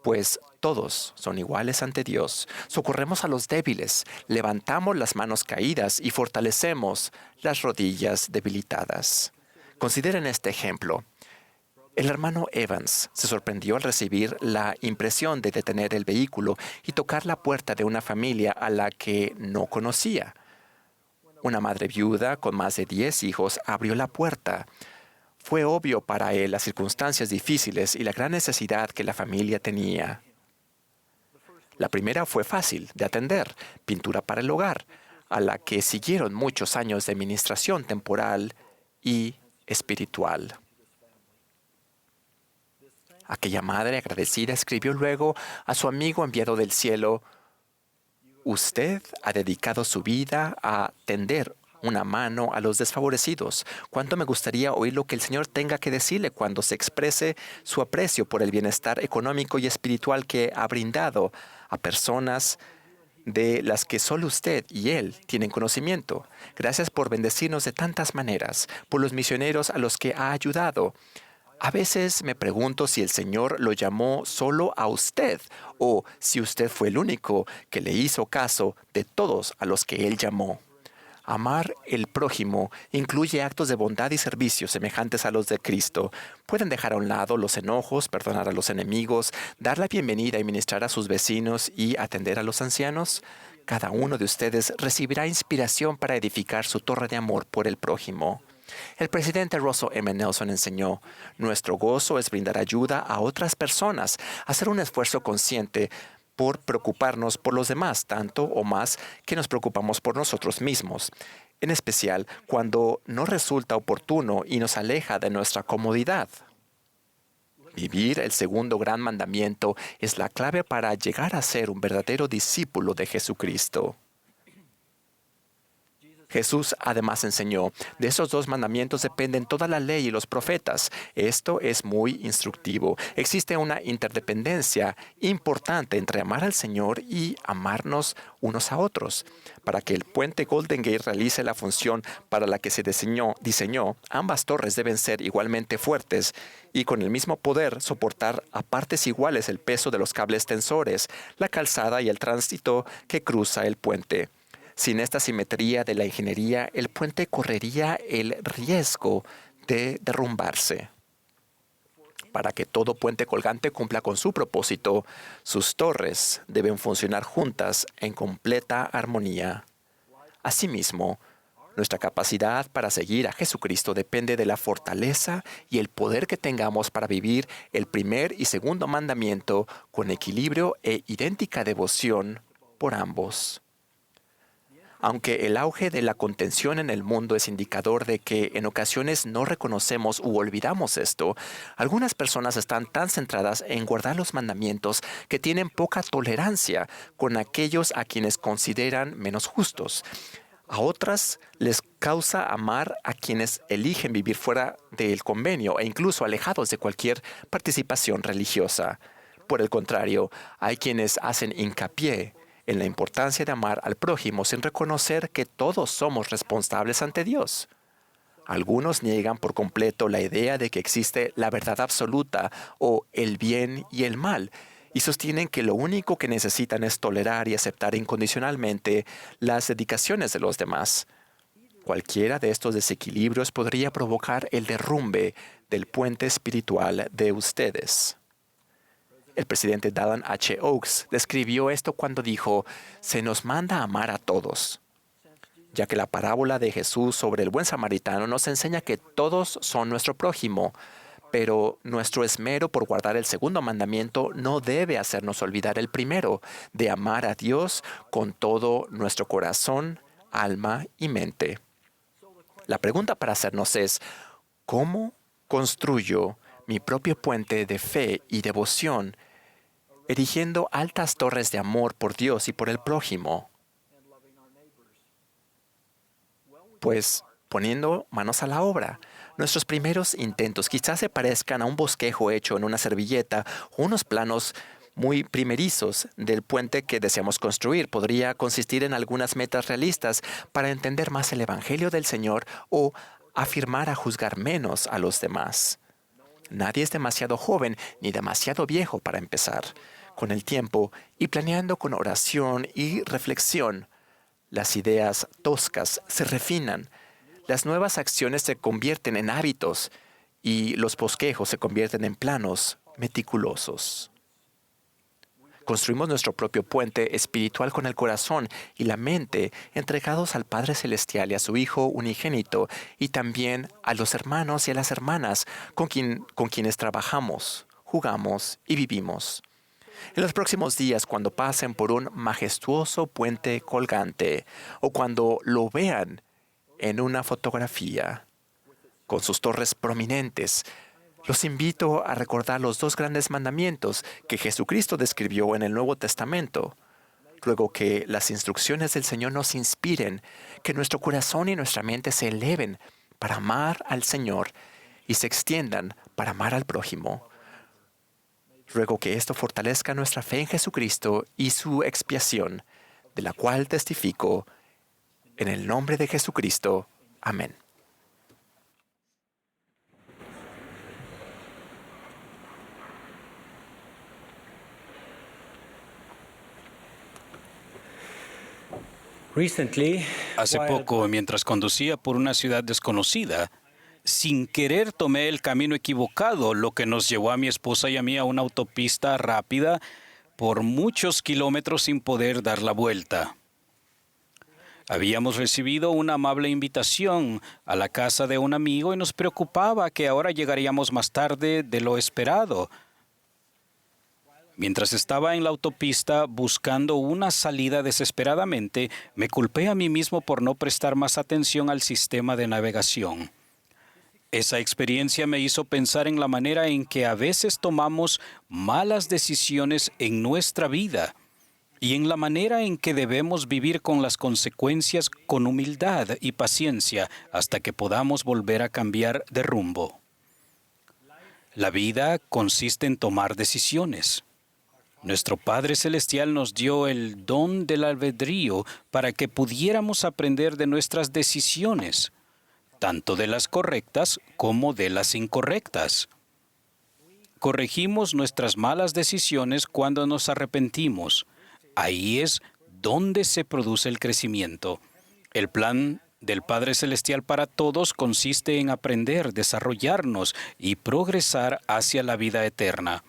pues todos son iguales ante Dios. Socorremos a los débiles, levantamos las manos caídas y fortalecemos las rodillas debilitadas. Consideren este ejemplo. El hermano Evans se sorprendió al recibir la impresión de detener el vehículo y tocar la puerta de una familia a la que no conocía. Una madre viuda con más de 10 hijos abrió la puerta. Fue obvio para él las circunstancias difíciles y la gran necesidad que la familia tenía. La primera fue fácil de atender: pintura para el hogar, a la que siguieron muchos años de administración temporal y espiritual. Aquella madre agradecida escribió luego a su amigo enviado del cielo: «Usted ha dedicado su vida a tender una mano a los desfavorecidos. Cuánto me gustaría oír lo que el Señor tenga que decirle cuando se exprese su aprecio por el bienestar económico y espiritual que ha brindado a personas de las que solo usted y Él tienen conocimiento. Gracias por bendecirnos de tantas maneras, por los misioneros a los que ha ayudado. A veces me pregunto si el Señor lo llamó solo a usted o si usted fue el único que le hizo caso de todos a los que Él llamó». Amar el prójimo incluye actos de bondad y servicio semejantes a los de Cristo. Pueden dejar a un lado los enojos, perdonar a los enemigos, dar la bienvenida y ministrar a sus vecinos y atender a los ancianos. Cada uno de ustedes recibirá inspiración para edificar su torre de amor por el prójimo. El presidente Russell M. Nelson enseñó: «Nuestro gozo es brindar ayuda a otras personas, hacer un esfuerzo consciente por preocuparnos por los demás, tanto o más que nos preocupamos por nosotros mismos, en especial cuando no resulta oportuno y nos aleja de nuestra comodidad». Vivir el segundo gran mandamiento es la clave para llegar a ser un verdadero discípulo de Jesucristo. Jesús además enseñó, de esos dos mandamientos dependen toda la ley y los profetas. Esto es muy instructivo. Existe una interdependencia importante entre amar al Señor y amarnos unos a otros. Para que el puente Golden Gate realice la función para la que se diseñó, ambas torres deben ser igualmente fuertes y con el mismo poder soportar a partes iguales el peso de los cables tensores, la calzada y el tránsito que cruza el puente. Sin esta simetría de la ingeniería, el puente correría el riesgo de derrumbarse. Para que todo puente colgante cumpla con su propósito, sus torres deben funcionar juntas en completa armonía. Asimismo, nuestra capacidad para seguir a Jesucristo depende de la fortaleza y el poder que tengamos para vivir el primer y segundo mandamiento con equilibrio e idéntica devoción por ambos. Aunque el auge de la contención en el mundo es indicador de que en ocasiones no reconocemos u olvidamos esto, algunas personas están tan centradas en guardar los mandamientos que tienen poca tolerancia con aquellos a quienes consideran menos justos. A otras les causa amar a quienes eligen vivir fuera del convenio e incluso alejados de cualquier participación religiosa. Por el contrario, hay quienes hacen hincapié en la importancia de amar al prójimo sin reconocer que todos somos responsables ante Dios. Algunos niegan por completo la idea de que existe la verdad absoluta o el bien y el mal, y sostienen que lo único que necesitan es tolerar y aceptar incondicionalmente las dedicaciones de los demás. Cualquiera de estos desequilibrios podría provocar el derrumbe del puente espiritual de ustedes. El presidente Dallin H. Oaks describió esto cuando dijo, «Se nos manda a amar a todos», ya que la parábola de Jesús sobre el buen samaritano nos enseña que todos son nuestro prójimo, pero nuestro esmero por guardar el segundo mandamiento no debe hacernos olvidar el primero, de amar a Dios con todo nuestro corazón, alma y mente. La pregunta para hacernos es, ¿cómo construyo mi propio puente de fe y devoción, erigiendo altas torres de amor por Dios y por el prójimo? Pues poniendo manos a la obra. Nuestros primeros intentos quizás se parezcan a un bosquejo hecho en una servilleta o unos planos muy primerizos del puente que deseamos construir. Podría consistir en algunas metas realistas para entender más el Evangelio del Señor o afirmar a juzgar menos a los demás. Nadie es demasiado joven ni demasiado viejo para empezar. Con el tiempo y planeando con oración y reflexión, las ideas toscas se refinan, las nuevas acciones se convierten en hábitos y los bosquejos se convierten en planos meticulosos. Construimos nuestro propio puente espiritual con el corazón y la mente entregados al Padre Celestial y a su Hijo unigénito y también a los hermanos y a las hermanas con quienes trabajamos, jugamos y vivimos. En los próximos días, cuando pasen por un majestuoso puente colgante o cuando lo vean en una fotografía con sus torres prominentes, los invito a recordar los dos grandes mandamientos que Jesucristo describió en el Nuevo Testamento. Luego que las instrucciones del Señor nos inspiren, que nuestro corazón y nuestra mente se eleven para amar al Señor y se extiendan para amar al prójimo. Ruego que esto fortalezca nuestra fe en Jesucristo y su expiación, de la cual testifico, en el nombre de Jesucristo. Amén. Hace poco, mientras conducía por una ciudad desconocida, sin querer tomé el camino equivocado, lo que nos llevó a mi esposa y a mí a una autopista rápida por muchos kilómetros sin poder dar la vuelta. Habíamos recibido una amable invitación a la casa de un amigo y nos preocupaba que ahora llegaríamos más tarde de lo esperado. Mientras estaba en la autopista buscando una salida desesperadamente, me culpé a mí mismo por no prestar más atención al sistema de navegación. Esa experiencia me hizo pensar en la manera en que a veces tomamos malas decisiones en nuestra vida y en la manera en que debemos vivir con las consecuencias con humildad y paciencia hasta que podamos volver a cambiar de rumbo. La vida consiste en tomar decisiones. Nuestro Padre Celestial nos dio el don del albedrío para que pudiéramos aprender de nuestras decisiones, tanto de las correctas como de las incorrectas. Corregimos nuestras malas decisiones cuando nos arrepentimos. Ahí es donde se produce el crecimiento. El plan del Padre Celestial para todos consiste en aprender, desarrollarnos y progresar hacia la vida eterna.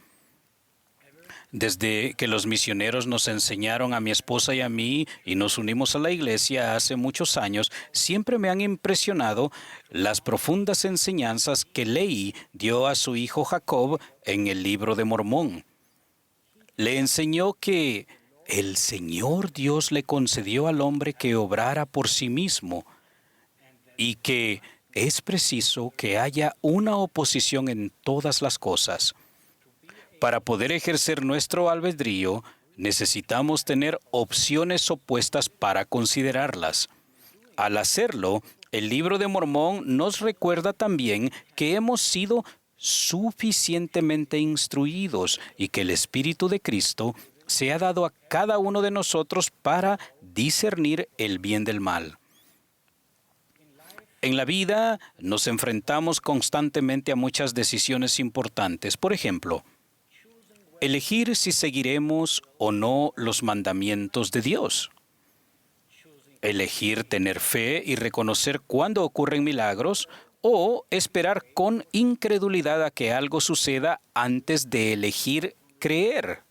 Desde que los misioneros nos enseñaron a mi esposa y a mí y nos unimos a la iglesia hace muchos años, siempre me han impresionado las profundas enseñanzas que Leí dio a su hijo Jacob en el Libro de Mormón. Le enseñó que el Señor Dios le concedió al hombre que obrara por sí mismo y que es preciso que haya una oposición en todas las cosas. Para poder ejercer nuestro albedrío, necesitamos tener opciones opuestas para considerarlas. Al hacerlo, el Libro de Mormón nos recuerda también que hemos sido suficientemente instruidos y que el Espíritu de Cristo se ha dado a cada uno de nosotros para discernir el bien del mal. En la vida nos enfrentamos constantemente a muchas decisiones importantes. Por ejemplo, elegir si seguiremos o no los mandamientos de Dios. Elegir tener fe y reconocer cuándo ocurren milagros o esperar con incredulidad a que algo suceda antes de elegir creer.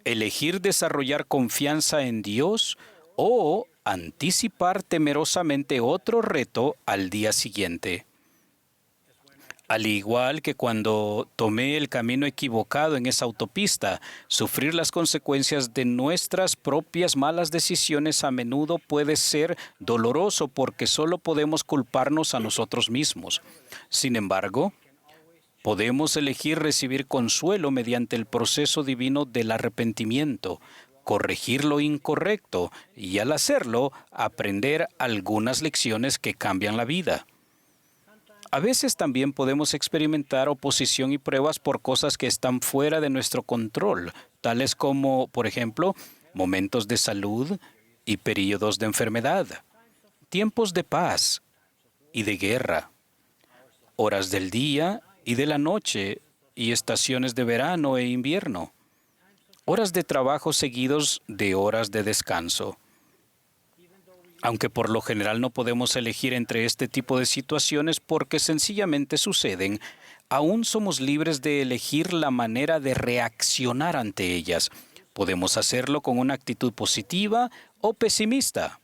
Elegir desarrollar confianza en Dios o anticipar temerosamente otro reto al día siguiente. Al igual que cuando tomé el camino equivocado en esa autopista, sufrir las consecuencias de nuestras propias malas decisiones a menudo puede ser doloroso porque solo podemos culparnos a nosotros mismos. Sin embargo, podemos elegir recibir consuelo mediante el proceso divino del arrepentimiento, corregir lo incorrecto y al hacerlo, aprender algunas lecciones que cambian la vida. A veces también podemos experimentar oposición y pruebas por cosas que están fuera de nuestro control, tales como, por ejemplo, momentos de salud y períodos de enfermedad, tiempos de paz y de guerra, horas del día y de la noche y estaciones de verano e invierno, horas de trabajo seguidos de horas de descanso. Aunque por lo general no podemos elegir entre este tipo de situaciones porque sencillamente suceden, aún somos libres de elegir la manera de reaccionar ante ellas. Podemos hacerlo con una actitud positiva o pesimista.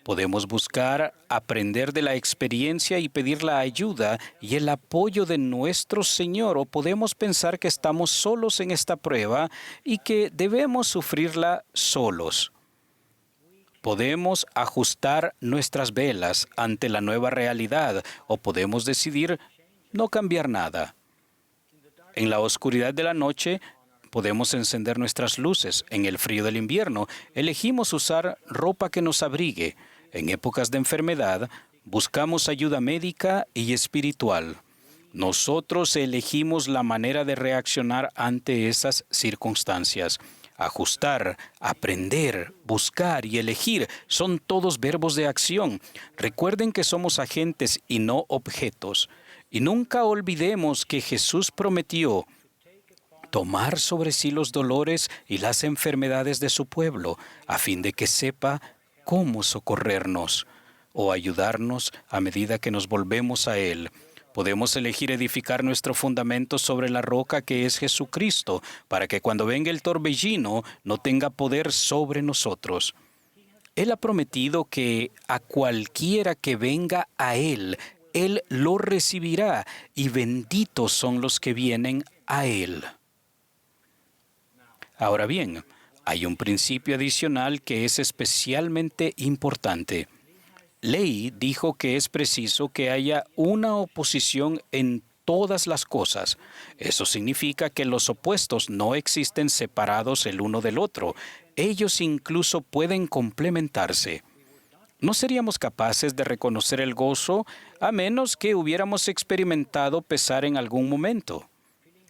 Podemos buscar aprender de la experiencia y pedir la ayuda y el apoyo de nuestro Señor, o podemos pensar que estamos solos en esta prueba y que debemos sufrirla solos. Podemos ajustar nuestras velas ante la nueva realidad o podemos decidir no cambiar nada. En la oscuridad de la noche podemos encender nuestras luces. En el frío del invierno elegimos usar ropa que nos abrigue. En épocas de enfermedad buscamos ayuda médica y espiritual. Nosotros elegimos la manera de reaccionar ante esas circunstancias. Ajustar, aprender, buscar y elegir son todos verbos de acción. Recuerden que somos agentes y no objetos. Y nunca olvidemos que Jesús prometió tomar sobre sí los dolores y las enfermedades de su pueblo, a fin de que sepa cómo socorrernos o ayudarnos a medida que nos volvemos a Él. Podemos elegir edificar nuestro fundamento sobre la roca que es Jesucristo, para que cuando venga el torbellino no tenga poder sobre nosotros. Él ha prometido que a cualquiera que venga a Él, Él lo recibirá, y benditos son los que vienen a Él. Ahora bien, hay un principio adicional que es especialmente importante. Leigh dijo que es preciso que haya una oposición en todas las cosas. Eso significa que los opuestos no existen separados el uno del otro. Ellos incluso pueden complementarse. No seríamos capaces de reconocer el gozo a menos que hubiéramos experimentado pesar en algún momento.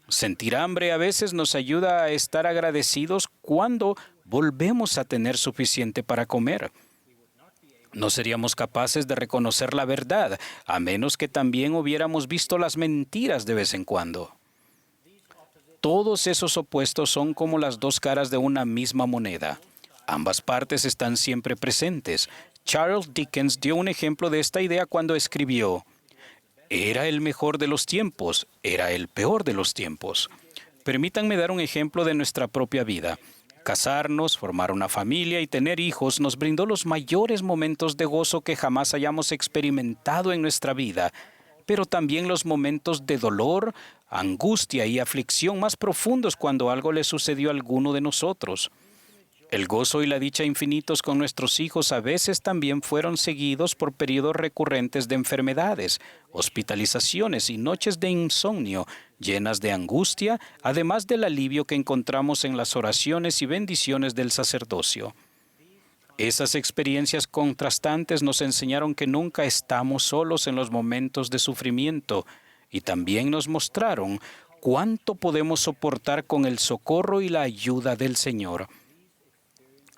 Sentir hambre a veces nos ayuda a estar agradecidos cuando volvemos a tener suficiente para comer. No seríamos capaces de reconocer la verdad, a menos que también hubiéramos visto las mentiras de vez en cuando. Todos esos opuestos son como las dos caras de una misma moneda. Ambas partes están siempre presentes. Charles Dickens dio un ejemplo de esta idea cuando escribió: era el mejor de los tiempos, era el peor de los tiempos. Permítanme dar un ejemplo de nuestra propia vida. Casarnos, formar una familia y tener hijos nos brindó los mayores momentos de gozo que jamás hayamos experimentado en nuestra vida, pero también los momentos de dolor, angustia y aflicción más profundos cuando algo le sucedió a alguno de nosotros. El gozo y la dicha infinitos con nuestros hijos a veces también fueron seguidos por periodos recurrentes de enfermedades, hospitalizaciones y noches de insomnio llenas de angustia, además del alivio que encontramos en las oraciones y bendiciones del sacerdocio. Esas experiencias contrastantes nos enseñaron que nunca estamos solos en los momentos de sufrimiento y también nos mostraron cuánto podemos soportar con el socorro y la ayuda del Señor.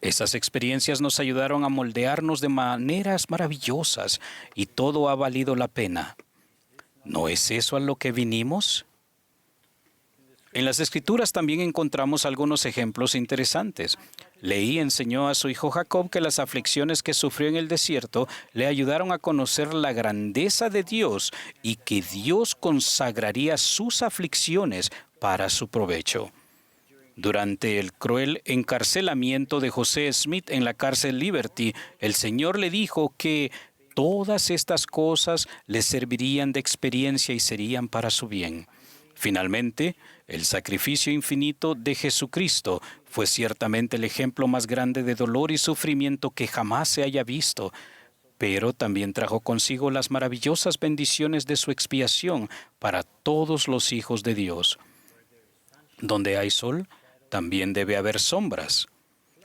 Esas experiencias nos ayudaron a moldearnos de maneras maravillosas y todo ha valido la pena. ¿No es eso a lo que vinimos? En las Escrituras también encontramos algunos ejemplos interesantes. Leí enseñó a su hijo Jacob que las aflicciones que sufrió en el desierto le ayudaron a conocer la grandeza de Dios y que Dios consagraría sus aflicciones para su provecho. Durante el cruel encarcelamiento de José Smith en la cárcel Liberty, el Señor le dijo que todas estas cosas le servirían de experiencia y serían para su bien. Finalmente, el sacrificio infinito de Jesucristo fue ciertamente el ejemplo más grande de dolor y sufrimiento que jamás se haya visto, pero también trajo consigo las maravillosas bendiciones de su expiación para todos los hijos de Dios. Donde hay sol, también debe haber sombras.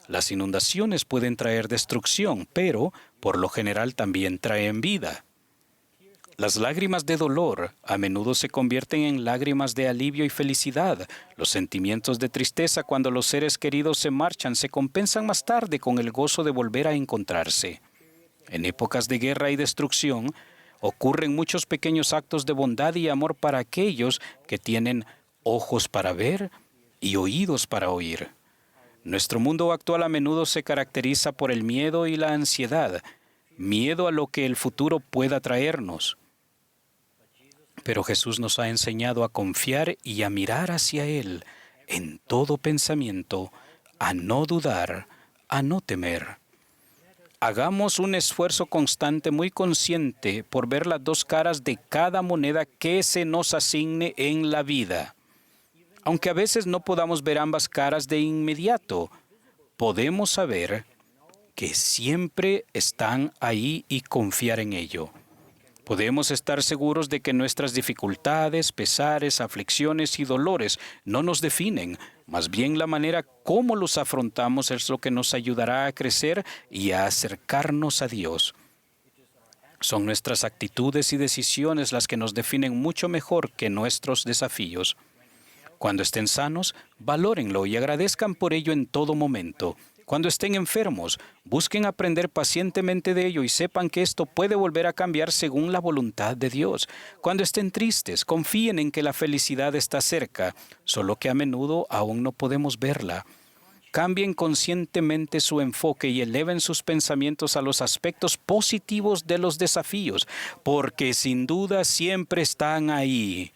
Las inundaciones pueden traer destrucción, pero por lo general también traen vida. Las lágrimas de dolor a menudo se convierten en lágrimas de alivio y felicidad. Los sentimientos de tristeza cuando los seres queridos se marchan se compensan más tarde con el gozo de volver a encontrarse. En épocas de guerra y destrucción, ocurren muchos pequeños actos de bondad y amor para aquellos que tienen ojos para ver y oídos para oír. Nuestro mundo actual a menudo se caracteriza por el miedo y la ansiedad, miedo a lo que el futuro pueda traernos. Pero Jesús nos ha enseñado a confiar y a mirar hacia Él en todo pensamiento, a no dudar, a no temer. Hagamos un esfuerzo constante muy consciente por ver las dos caras de cada moneda que se nos asigne en la vida. Aunque a veces no podamos ver ambas caras de inmediato, podemos saber que siempre están ahí y confiar en ello. Podemos estar seguros de que nuestras dificultades, pesares, aflicciones y dolores no nos definen. Más bien la manera como los afrontamos es lo que nos ayudará a crecer y a acercarnos a Dios. Son nuestras actitudes y decisiones las que nos definen mucho mejor que nuestros desafíos. Cuando estén sanos, valórenlo y agradezcan por ello en todo momento. Cuando estén enfermos, busquen aprender pacientemente de ello y sepan que esto puede volver a cambiar según la voluntad de Dios. Cuando estén tristes, confíen en que la felicidad está cerca, solo que a menudo aún no podemos verla. Cambien conscientemente su enfoque y eleven sus pensamientos a los aspectos positivos de los desafíos, porque sin duda siempre están ahí.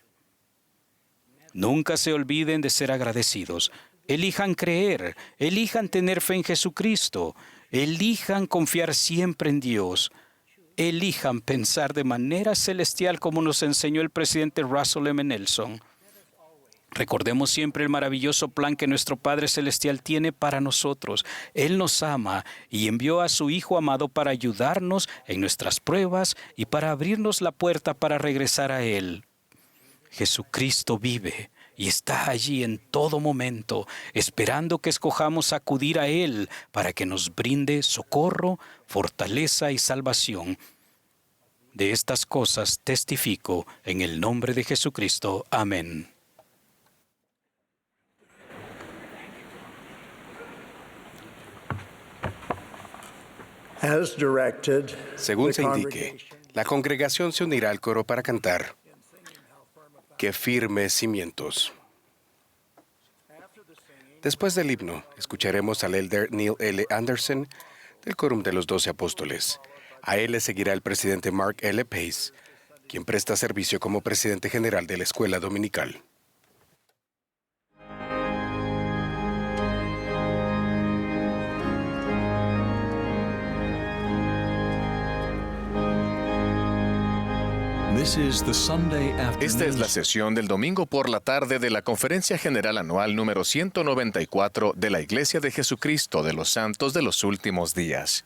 Nunca se olviden de ser agradecidos. Elijan creer, elijan tener fe en Jesucristo, elijan confiar siempre en Dios, elijan pensar de manera celestial como nos enseñó el presidente Russell M. Nelson. Recordemos siempre el maravilloso plan que nuestro Padre Celestial tiene para nosotros. Él nos ama y envió a su Hijo amado para ayudarnos en nuestras pruebas y para abrirnos la puerta para regresar a Él. Jesucristo vive y está allí en todo momento, esperando que escojamos acudir a Él para que nos brinde socorro, fortaleza y salvación. De estas cosas testifico en el nombre de Jesucristo. Amén. Según se indique, la congregación se unirá al coro para cantar "Qué firmes cimientos". Después del himno, escucharemos al elder Neil L. Anderson del Quórum de los 12 Apóstoles. A él le seguirá el presidente Mark L. Pace, quien presta servicio como presidente general de la escuela dominical. Esta es la sesión del domingo por la tarde de la Conferencia General Anual número 194 de la Iglesia de Jesucristo de los Santos de los Últimos Días.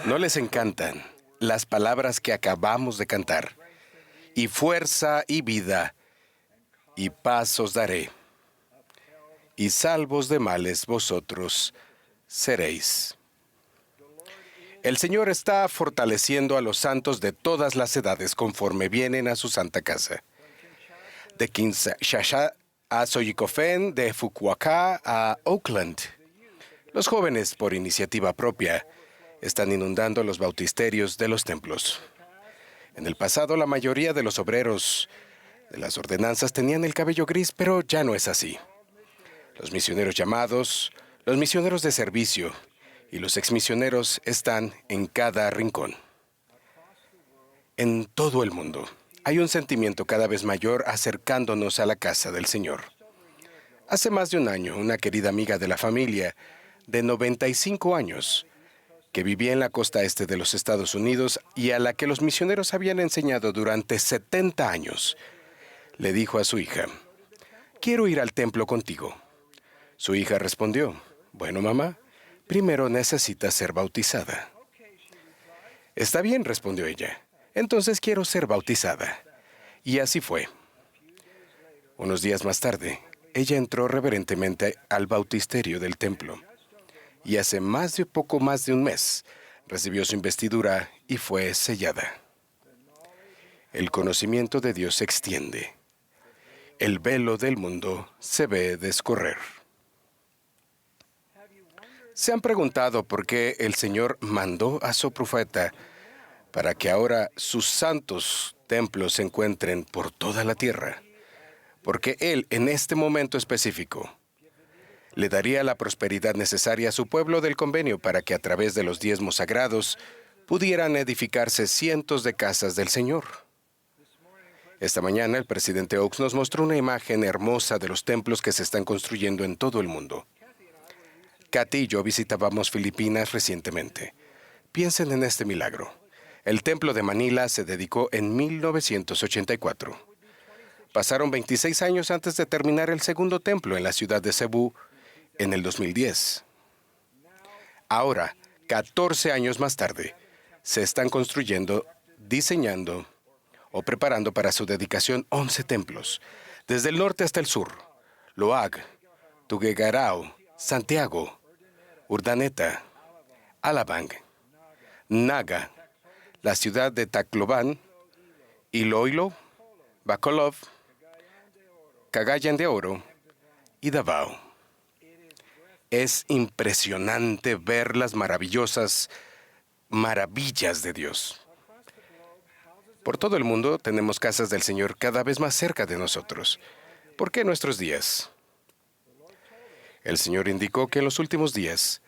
¿No les encantan las palabras que acabamos de cantar? Y fuerza y vida, y paz os daré, y salvos de males vosotros seréis. El Señor está fortaleciendo a los santos de todas las edades conforme vienen a su santa casa. De Kinshasa a Soyikofen, de Fukuoka a Oakland. Los jóvenes, por iniciativa propia, están inundando los bautisterios de los templos. En el pasado, la mayoría de los obreros de las ordenanzas tenían el cabello gris, pero ya no es así. Los misioneros llamados, los misioneros de servicio y los exmisioneros están en cada rincón. En todo el mundo hay un sentimiento cada vez mayor acercándonos a la casa del Señor. Hace más de un año, una querida amiga de la familia, de 95 años, que vivía en la costa este de los Estados Unidos y a la que los misioneros habían enseñado durante 70 años, le dijo a su hija: «Quiero ir al templo contigo». Su hija respondió: «Bueno, mamá, primero necesitas ser bautizada». «Está bien», respondió ella. «Entonces quiero ser bautizada». Y así fue. Unos días más tarde, ella entró reverentemente al bautisterio del templo. Y hace poco más de un mes, recibió su investidura y fue sellada. El conocimiento de Dios se extiende. El velo del mundo se ve descorrer. ¿Se han preguntado por qué el Señor mandó a su profeta para que ahora sus santos templos se encuentren por toda la tierra? Porque Él, en este momento específico, le daría la prosperidad necesaria a su pueblo del convenio para que a través de los diezmos sagrados pudieran edificarse cientos de casas del Señor. Esta mañana el presidente Oaks nos mostró una imagen hermosa de los templos que se están construyendo en todo el mundo. Kathy y yo visitábamos Filipinas recientemente. Piensen en este milagro. El templo de Manila se dedicó en 1984. Pasaron 26 años antes de terminar el segundo templo en la ciudad de Cebú en el 2010. Ahora, 14 años más tarde, se están construyendo, diseñando o preparando para su dedicación 11 templos, desde el norte hasta el sur: Loag, Tuguegarao, Santiago, Urdaneta, Alabang, Naga, la ciudad de Tacloban, Iloilo, Bacolod, Cagayan de Oro y Davao. Es impresionante ver las maravillosas maravillas de Dios. Por todo el mundo tenemos casas del Señor cada vez más cerca de nosotros. ¿Por qué en nuestros días? El Señor indicó que en los últimos días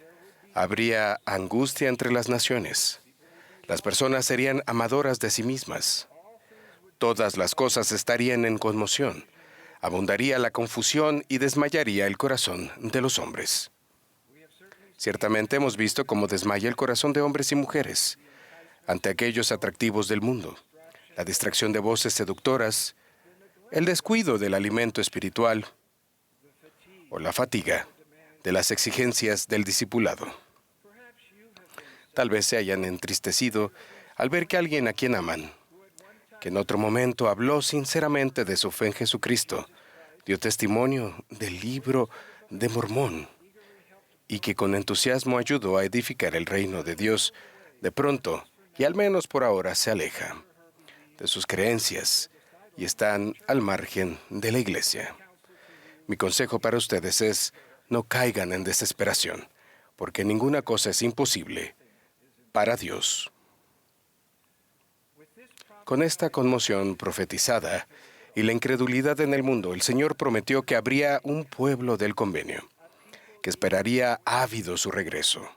habría angustia entre las naciones. Las personas serían amadoras de sí mismas. Todas las cosas estarían en conmoción. Abundaría la confusión y desmayaría el corazón de los hombres. Ciertamente hemos visto cómo desmaya el corazón de hombres y mujeres ante aquellos atractivos del mundo, la distracción de voces seductoras, el descuido del alimento espiritual o la fatiga de las exigencias del discipulado. Tal vez se hayan entristecido al ver que alguien a quien aman, que en otro momento habló sinceramente de su fe en Jesucristo, dio testimonio del libro de Mormón y que con entusiasmo ayudó a edificar el reino de Dios, de pronto, y al menos por ahora, se aleja de sus creencias y están al margen de la iglesia. Mi consejo para ustedes es: no caigan en desesperación, porque ninguna cosa es imposible para Dios. Con esta conmoción profetizada y la incredulidad en el mundo, el Señor prometió que habría un pueblo del convenio, que esperaría ávido su regreso.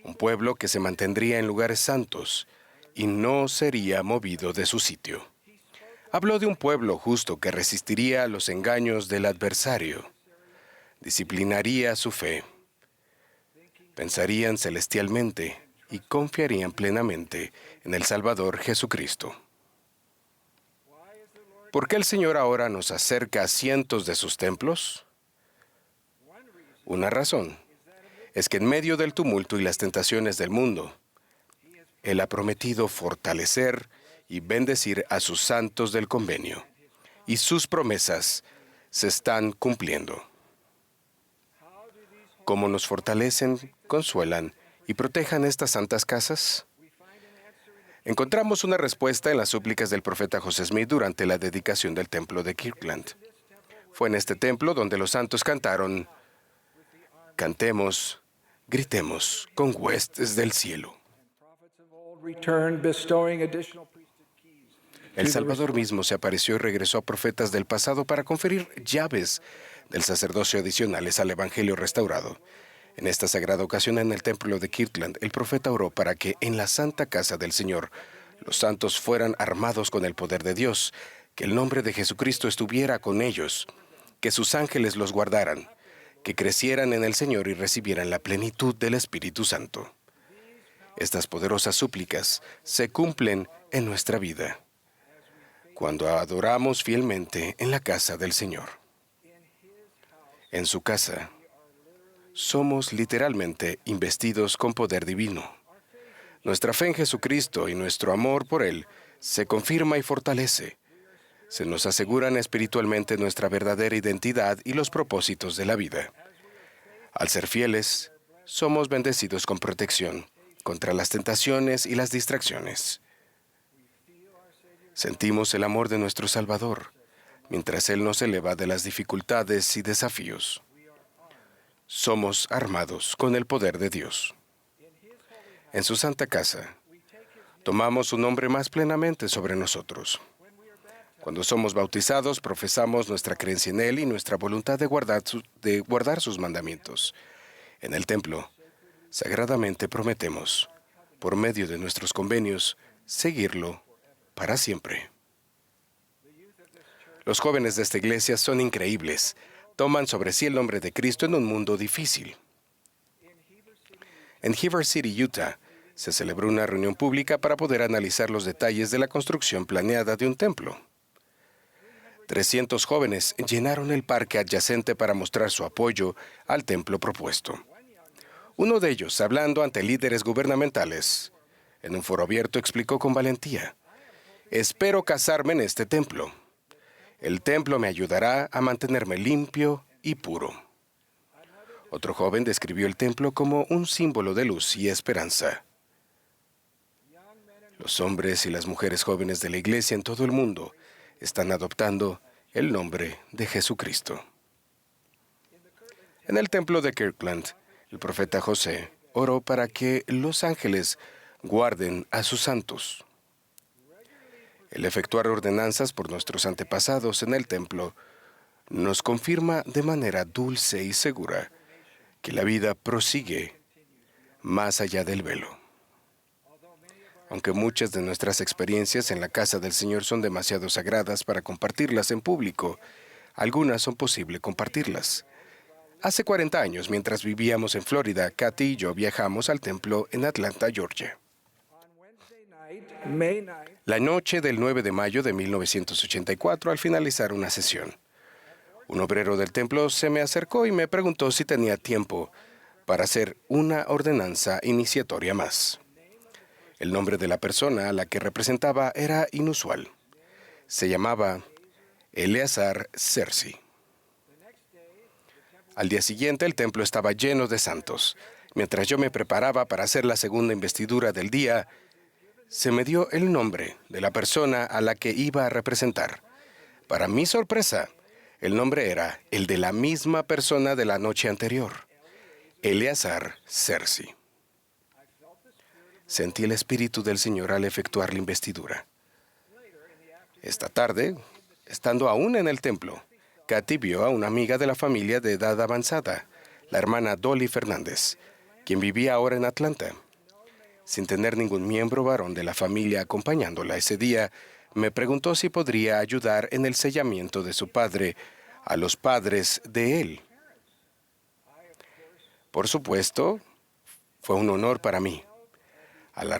Un pueblo que se mantendría en lugares santos y no sería movido de su sitio. Habló de un pueblo justo que resistiría los engaños del adversario, disciplinaría su fe, pensarían celestialmente y confiarían plenamente en el Salvador Jesucristo. ¿Por qué el Señor ahora nos acerca a cientos de sus templos? Una razón es que en medio del tumulto y las tentaciones del mundo, Él ha prometido fortalecer y bendecir a sus santos del convenio, y sus promesas se están cumpliendo. ¿Cómo nos fortalecen, consuelan y protejan estas santas casas? Encontramos una respuesta en las súplicas del profeta José Smith durante la dedicación del templo de Kirkland. Fue en este templo donde los santos cantaron: cantemos, gritemos con huestes del cielo. El Salvador mismo se apareció y regresó a profetas del pasado para conferir llaves del sacerdocio adicionales al Evangelio restaurado. En esta sagrada ocasión en el templo de Kirtland, el profeta oró para que en la santa casa del Señor los santos fueran armados con el poder de Dios, que el nombre de Jesucristo estuviera con ellos, que sus ángeles los guardaran, que crecieran en el Señor y recibieran la plenitud del Espíritu Santo. Estas poderosas súplicas se cumplen en nuestra vida cuando adoramos fielmente en la casa del Señor. En su casa, somos literalmente investidos con poder divino. Nuestra fe en Jesucristo y nuestro amor por Él se confirma y fortalece. Se nos aseguran espiritualmente nuestra verdadera identidad y los propósitos de la vida. Al ser fieles, somos bendecidos con protección contra las tentaciones y las distracciones. Sentimos el amor de nuestro Salvador, mientras Él nos eleva de las dificultades y desafíos. Somos armados con el poder de Dios. En su santa casa, tomamos su nombre más plenamente sobre nosotros. Cuando somos bautizados, profesamos nuestra creencia en Él y nuestra voluntad de guardar sus mandamientos. En el templo, sagradamente prometemos, por medio de nuestros convenios, seguirlo para siempre. Los jóvenes de esta iglesia son increíbles. Toman sobre sí el nombre de Cristo en un mundo difícil. En Heber City, Utah, se celebró una reunión pública para poder analizar los detalles de la construcción planeada de un templo. 300 jóvenes llenaron el parque adyacente para mostrar su apoyo al templo propuesto. Uno de ellos, hablando ante líderes gubernamentales, en un foro abierto, explicó con valentía: «Espero casarme en este templo. El templo me ayudará a mantenerme limpio y puro». Otro joven describió el templo como un símbolo de luz y esperanza. Los hombres y las mujeres jóvenes de la iglesia en todo el mundo están adoptando el nombre de Jesucristo. En el templo de Kirkland, el profeta José oró para que los ángeles guarden a sus santos. El efectuar ordenanzas por nuestros antepasados en el templo nos confirma de manera dulce y segura que la vida prosigue más allá del velo. Aunque muchas de nuestras experiencias en la casa del Señor son demasiado sagradas para compartirlas en público, algunas son posible compartirlas. Hace 40 años, mientras vivíamos en Florida, Kathy y yo viajamos al templo en Atlanta, Georgia. La noche del 9 de mayo de 1984, al finalizar una sesión, un obrero del templo se me acercó y me preguntó si tenía tiempo para hacer una ordenanza iniciatoria más. El nombre de la persona a la que representaba era inusual. Se llamaba Eleazar Sersi. Al día siguiente, el templo estaba lleno de santos. Mientras yo me preparaba para hacer la segunda investidura del día, se me dio el nombre de la persona a la que iba a representar. Para mi sorpresa, el nombre era el de la misma persona de la noche anterior, Eleazar Sersi. Sentí el Espíritu del Señor al efectuar la investidura. Esta tarde, estando aún en el templo, Kathy vio a una amiga de la familia de edad avanzada, la hermana Dolly Fernández, quien vivía ahora en Atlanta. Sin tener ningún miembro varón de la familia acompañándola ese día, me preguntó si podría ayudar en el sellamiento de su padre a los padres de él. Por supuesto, fue un honor para mí. Al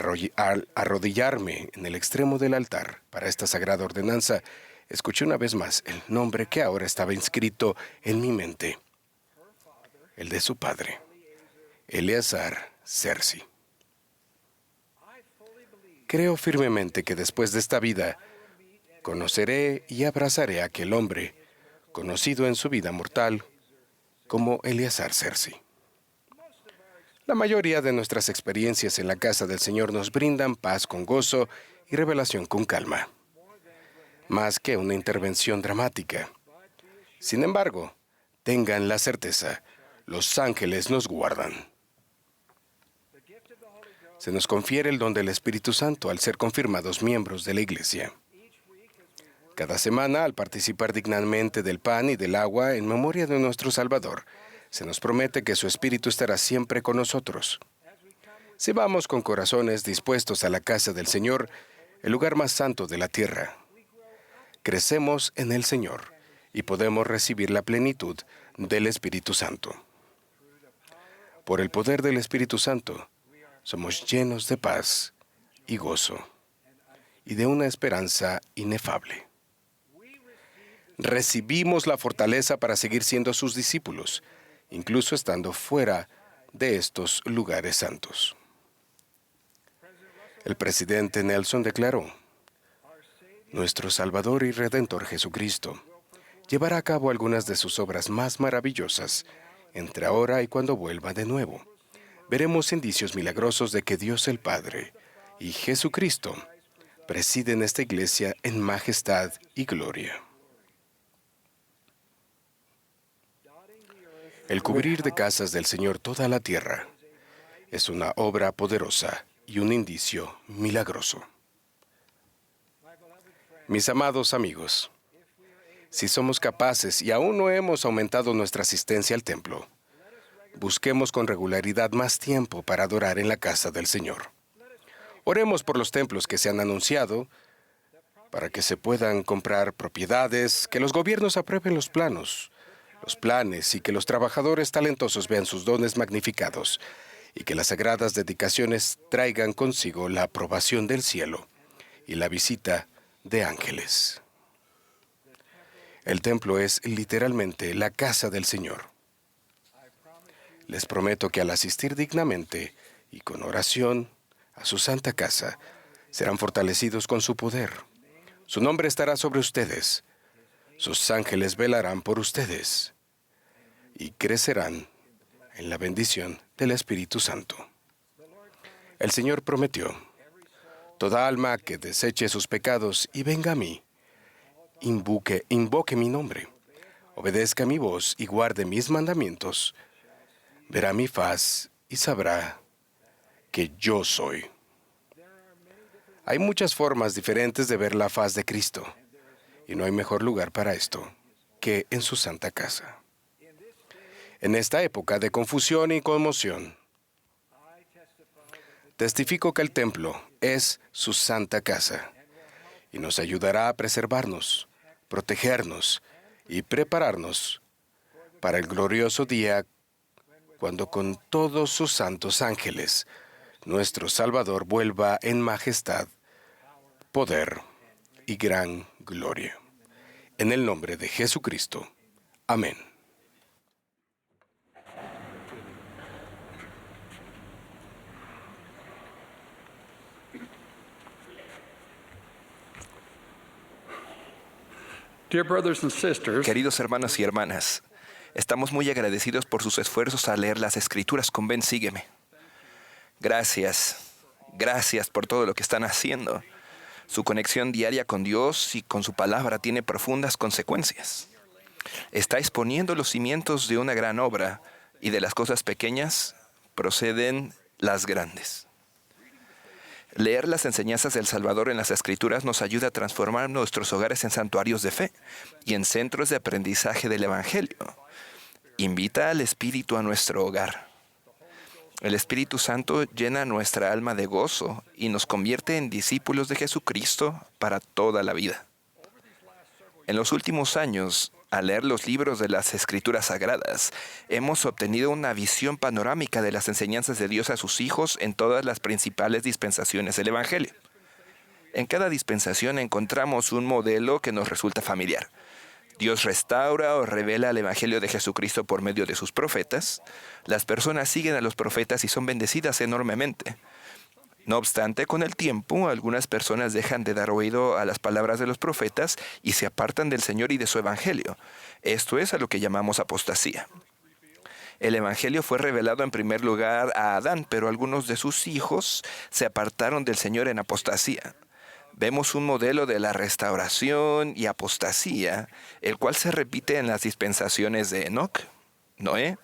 arrodillarme en el extremo del altar para esta sagrada ordenanza, escuché una vez más el nombre que ahora estaba inscrito en mi mente, el de su padre, Eleazar Sersi. Creo firmemente que después de esta vida, conoceré y abrazaré a aquel hombre, conocido en su vida mortal como Eleazar Sersi. La mayoría de nuestras experiencias en la casa del Señor nos brindan paz con gozo y revelación con calma, más que una intervención dramática. Sin embargo, tengan la certeza, los ángeles nos guardan. Se nos confiere el don del Espíritu Santo al ser confirmados miembros de la Iglesia. Cada semana, al participar dignamente del pan y del agua en memoria de nuestro Salvador, se nos promete que su Espíritu estará siempre con nosotros. Si vamos con corazones dispuestos a la casa del Señor, el lugar más santo de la tierra, crecemos en el Señor y podemos recibir la plenitud del Espíritu Santo. Por el poder del Espíritu Santo, somos llenos de paz y gozo y de una esperanza inefable. Recibimos la fortaleza para seguir siendo sus discípulos, incluso estando fuera de estos lugares santos. El presidente Nelson declaró: nuestro Salvador y Redentor Jesucristo llevará a cabo algunas de sus obras más maravillosas entre ahora y cuando vuelva de nuevo. Veremos indicios milagrosos de que Dios el Padre y Jesucristo presiden esta iglesia en majestad y gloria. El cubrir de casas del Señor toda la tierra es una obra poderosa y un indicio milagroso. Mis amados amigos, si somos capaces y aún no hemos aumentado nuestra asistencia al templo, busquemos con regularidad más tiempo para adorar en la casa del Señor. Oremos por los templos que se han anunciado, para que se puedan comprar propiedades, que los gobiernos aprueben los planes y que los trabajadores talentosos vean sus dones magnificados y que las sagradas dedicaciones traigan consigo la aprobación del cielo y la visita de ángeles. El templo es literalmente la casa del Señor. Les prometo que al asistir dignamente y con oración a su santa casa, serán fortalecidos con su poder. Su nombre estará sobre ustedes. Sus ángeles velarán por ustedes y crecerán en la bendición del Espíritu Santo. El Señor prometió: toda alma que deseche sus pecados y venga a mí, invoque mi nombre, obedezca mi voz y guarde mis mandamientos, verá mi faz y sabrá que yo soy. Hay muchas formas diferentes de ver la faz de Cristo, y no hay mejor lugar para esto que en su santa casa. En esta época de confusión y conmoción, testifico que el templo es su santa casa y nos ayudará a preservarnos, protegernos y prepararnos para el glorioso día cuando con todos sus santos ángeles nuestro Salvador vuelva en majestad, poder y gran gloria. En el nombre de Jesucristo. Amén. Dear brothers and sisters, Queridos hermanos y hermanas, estamos muy agradecidos por sus esfuerzos al leer las Escrituras con Ven, sígueme. Gracias por todo lo que están haciendo. Su conexión diaria con Dios y con su palabra tiene profundas consecuencias. Estáis poniendo los cimientos de una gran obra y de las cosas pequeñas proceden las grandes. Leer las enseñanzas del Salvador en las Escrituras nos ayuda a transformar nuestros hogares en santuarios de fe y en centros de aprendizaje del Evangelio. Invita al Espíritu a nuestro hogar. El Espíritu Santo llena nuestra alma de gozo y nos convierte en discípulos de Jesucristo para toda la vida. En los últimos años, al leer los libros de las Escrituras Sagradas, hemos obtenido una visión panorámica de las enseñanzas de Dios a sus hijos en todas las principales dispensaciones del Evangelio. En cada dispensación encontramos un modelo que nos resulta familiar. Dios restaura o revela el Evangelio de Jesucristo por medio de sus profetas. Las personas siguen a los profetas y son bendecidas enormemente. No obstante, con el tiempo, algunas personas dejan de dar oído a las palabras de los profetas y se apartan del Señor y de su Evangelio. Esto es a lo que llamamos apostasía. El Evangelio fue revelado en primer lugar a Adán, pero algunos de sus hijos se apartaron del Señor en apostasía. Vemos un modelo de la restauración y apostasía, el cual se repite en las dispensaciones de Enoc, Noé,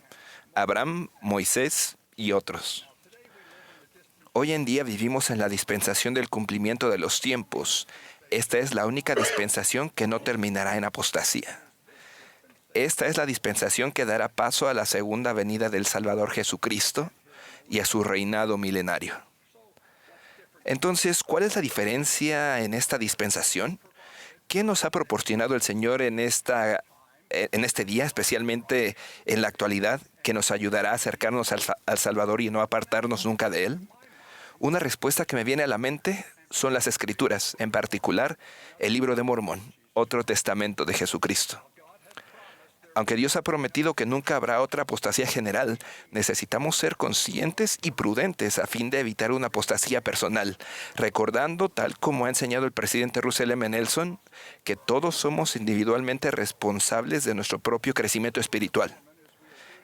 Abraham, Moisés y otros. Hoy en día vivimos en la dispensación del cumplimiento de los tiempos. Esta es la única dispensación que no terminará en apostasía. Esta es la dispensación que dará paso a la segunda venida del Salvador Jesucristo y a su reinado milenario. Entonces, ¿cuál es la diferencia en esta dispensación? ¿Qué nos ha proporcionado el Señor en este día, especialmente en la actualidad, que nos ayudará a acercarnos al Salvador y no apartarnos nunca de Él? Una respuesta que me viene a la mente son las Escrituras, en particular el Libro de Mormón, otro testamento de Jesucristo. Aunque Dios ha prometido que nunca habrá otra apostasía general, necesitamos ser conscientes y prudentes a fin de evitar una apostasía personal, recordando, tal como ha enseñado el presidente Russell M. Nelson, que todos somos individualmente responsables de nuestro propio crecimiento espiritual.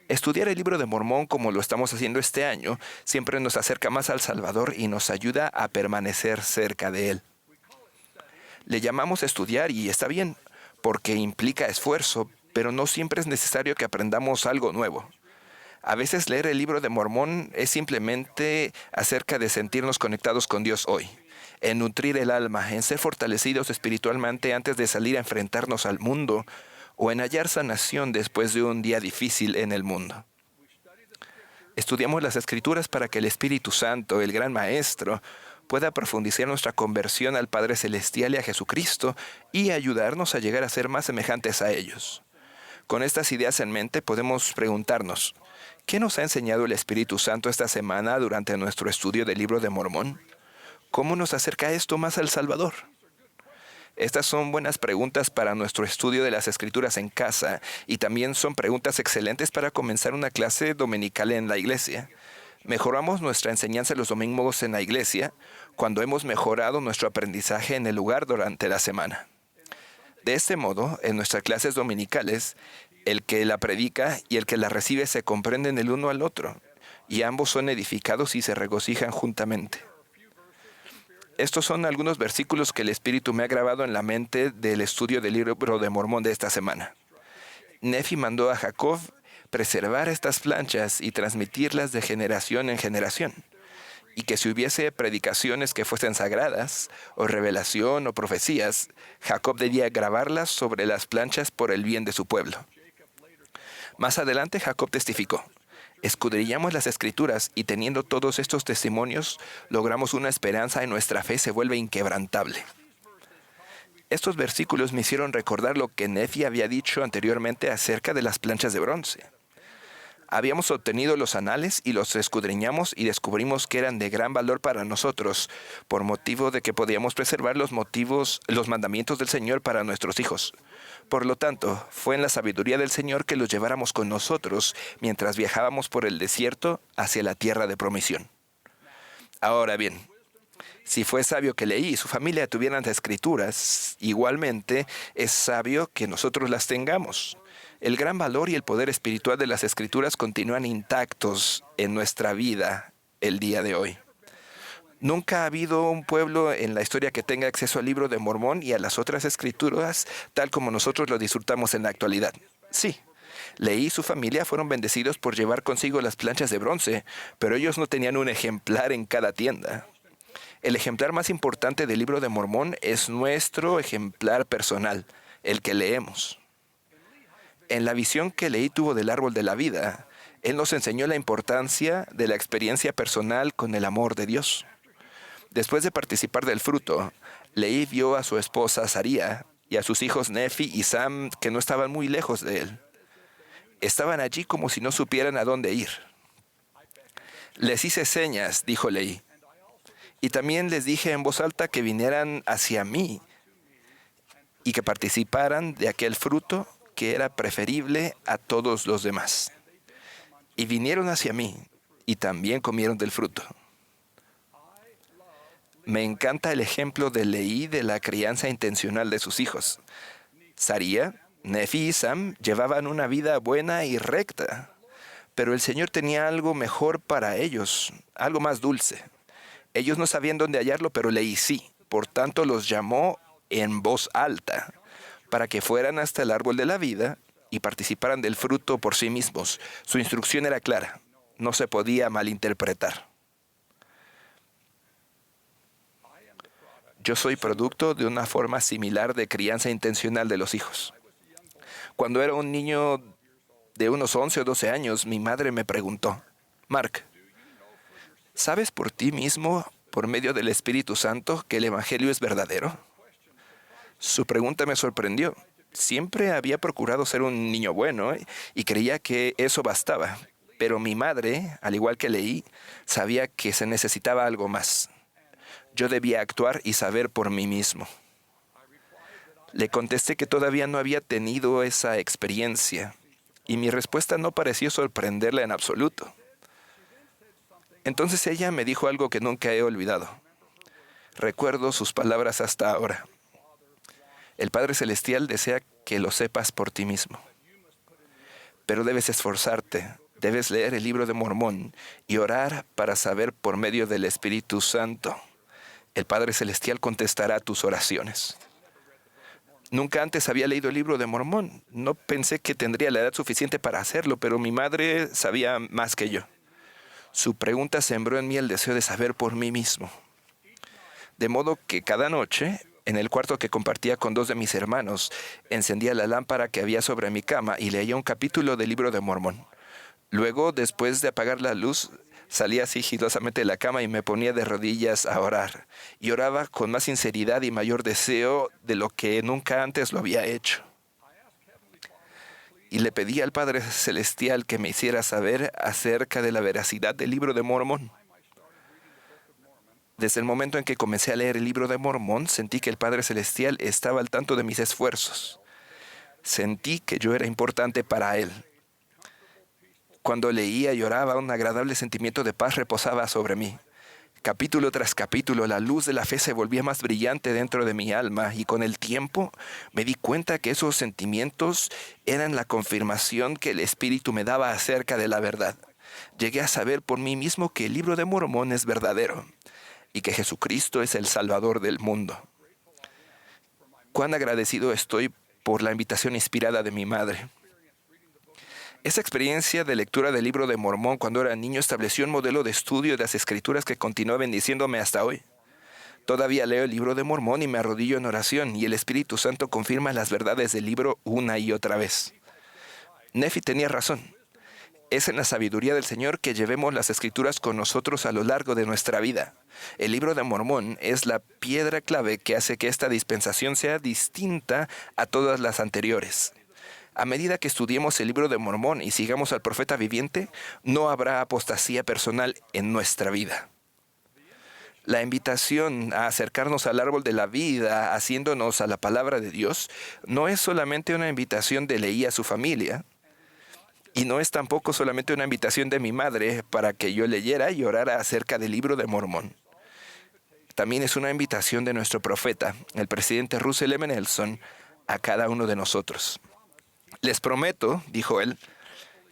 Estudiar el Libro de Mormón como lo estamos haciendo este año siempre nos acerca más al Salvador y nos ayuda a permanecer cerca de Él. Le llamamos estudiar y está bien, porque implica esfuerzo, pero no siempre es necesario que aprendamos algo nuevo. A veces leer el Libro de Mormón es simplemente acerca de sentirnos conectados con Dios hoy, en nutrir el alma, en ser fortalecidos espiritualmente antes de salir a enfrentarnos al mundo, o en hallar sanación después de un día difícil en el mundo. Estudiamos las Escrituras para que el Espíritu Santo, el Gran Maestro, pueda profundizar nuestra conversión al Padre Celestial y a Jesucristo y ayudarnos a llegar a ser más semejantes a ellos. Con estas ideas en mente podemos preguntarnos, ¿qué nos ha enseñado el Espíritu Santo esta semana durante nuestro estudio del Libro de Mormón? ¿Cómo nos acerca esto más al Salvador? Estas son buenas preguntas para nuestro estudio de las Escrituras en casa y también son preguntas excelentes para comenzar una clase dominical en la iglesia. Mejoramos nuestra enseñanza los domingos en la iglesia cuando hemos mejorado nuestro aprendizaje en el lugar durante la semana. De este modo, en nuestras clases dominicales, el que la predica y el que la recibe se comprenden el uno al otro, y ambos son edificados y se regocijan juntamente. Estos son algunos versículos que el Espíritu me ha grabado en la mente del estudio del Libro de Mormón de esta semana. Nefi mandó a Jacob preservar estas planchas y transmitirlas de generación en generación, y que si hubiese predicaciones que fuesen sagradas, o revelación o profecías, Jacob debía grabarlas sobre las planchas por el bien de su pueblo. Más adelante Jacob testificó, escudriñamos las Escrituras y teniendo todos estos testimonios, logramos una esperanza y nuestra fe se vuelve inquebrantable. Estos versículos me hicieron recordar lo que Nefi había dicho anteriormente acerca de las planchas de bronce. Habíamos obtenido los anales y los escudriñamos y descubrimos que eran de gran valor para nosotros, por motivo de que podíamos preservar los mandamientos del Señor para nuestros hijos. Por lo tanto, fue en la sabiduría del Señor que los lleváramos con nosotros mientras viajábamos por el desierto hacia la tierra de promisión. Ahora bien, si fue sabio que Leí y su familia tuvieran las Escrituras, igualmente es sabio que nosotros las tengamos. El gran valor y el poder espiritual de las Escrituras continúan intactos en nuestra vida el día de hoy. Nunca ha habido un pueblo en la historia que tenga acceso al Libro de Mormón y a las otras Escrituras tal como nosotros lo disfrutamos en la actualidad. Sí, Leí y su familia fueron bendecidos por llevar consigo las planchas de bronce, pero ellos no tenían un ejemplar en cada tienda. El ejemplar más importante del Libro de Mormón es nuestro ejemplar personal, el que leemos. En la visión que Leí tuvo del árbol de la vida, él nos enseñó la importancia de la experiencia personal con el amor de Dios. Después de participar del fruto, Leí vio a su esposa Saría y a sus hijos Nefi y Sam que no estaban muy lejos de él. Estaban allí como si no supieran a dónde ir. Les hice señas, dijo Leí, y también les dije en voz alta que vinieran hacia mí y que participaran de aquel fruto que era preferible a todos los demás. Y vinieron hacia mí y también comieron del fruto. Me encanta el ejemplo de Leí de la crianza intencional de sus hijos. Saría, Nefi y Sam llevaban una vida buena y recta, pero el Señor tenía algo mejor para ellos, algo más dulce. Ellos no sabían dónde hallarlo, pero Leí sí. Por tanto, los llamó en voz alta para que fueran hasta el árbol de la vida y participaran del fruto por sí mismos. Su instrucción era clara, no se podía malinterpretar. Yo soy producto de una forma similar de crianza intencional de los hijos. Cuando era un niño de unos 11 o 12 años, mi madre me preguntó, Mark, ¿sabes por ti mismo, por medio del Espíritu Santo, que el Evangelio es verdadero? Su pregunta me sorprendió. Siempre había procurado ser un niño bueno y creía que eso bastaba. Pero mi madre, al igual que Leí, sabía que se necesitaba algo más. Yo debía actuar y saber por mí mismo. Le contesté que todavía no había tenido esa experiencia, y mi respuesta no pareció sorprenderla en absoluto. Entonces ella me dijo algo que nunca he olvidado. Recuerdo sus palabras hasta ahora. El Padre Celestial desea que lo sepas por ti mismo. Pero debes esforzarte, debes leer el libro de Mormón y orar para saber por medio del Espíritu Santo. El Padre Celestial contestará tus oraciones. Nunca antes había leído el libro de Mormón. No pensé que tendría la edad suficiente para hacerlo, pero mi madre sabía más que yo. Su pregunta sembró en mí el deseo de saber por mí mismo. De modo que cada noche, en el cuarto que compartía con 2 de mis hermanos, encendía la lámpara que había sobre mi cama y leía un capítulo del libro de Mormón. Luego, después de apagar la luz, salía sigilosamente de la cama y me ponía de rodillas a orar. Y oraba con más sinceridad y mayor deseo de lo que nunca antes lo había hecho. Y le pedí al Padre Celestial que me hiciera saber acerca de la veracidad del libro de Mormón. Desde el momento en que comencé a leer el libro de Mormón, sentí que el Padre Celestial estaba al tanto de mis esfuerzos. Sentí que yo era importante para Él. Cuando leía y oraba, un agradable sentimiento de paz reposaba sobre mí. Capítulo tras capítulo, la luz de la fe se volvía más brillante dentro de mi alma y con el tiempo me di cuenta que esos sentimientos eran la confirmación que el Espíritu me daba acerca de la verdad. Llegué a saber por mí mismo que el libro de Mormón es verdadero y que Jesucristo es el Salvador del mundo. Cuán agradecido estoy por la invitación inspirada de mi madre. Esa experiencia de lectura del libro de Mormón cuando era niño estableció un modelo de estudio de las Escrituras que continúa bendiciéndome hasta hoy. Todavía leo el libro de Mormón y me arrodillo en oración, y el Espíritu Santo confirma las verdades del libro una y otra vez. Nefi tenía razón. Es en la sabiduría del Señor que llevemos las Escrituras con nosotros a lo largo de nuestra vida. El libro de Mormón es la piedra clave que hace que esta dispensación sea distinta a todas las anteriores. A medida que estudiemos el libro de Mormón y sigamos al profeta viviente, no habrá apostasía personal en nuestra vida. La invitación a acercarnos al árbol de la vida, haciéndonos a la palabra de Dios, no es solamente una invitación de Leí a su familia, y no es tampoco solamente una invitación de mi madre para que yo leyera y orara acerca del libro de Mormón. También es una invitación de nuestro profeta, el presidente Russell M. Nelson, a cada uno de nosotros. Les prometo, dijo él,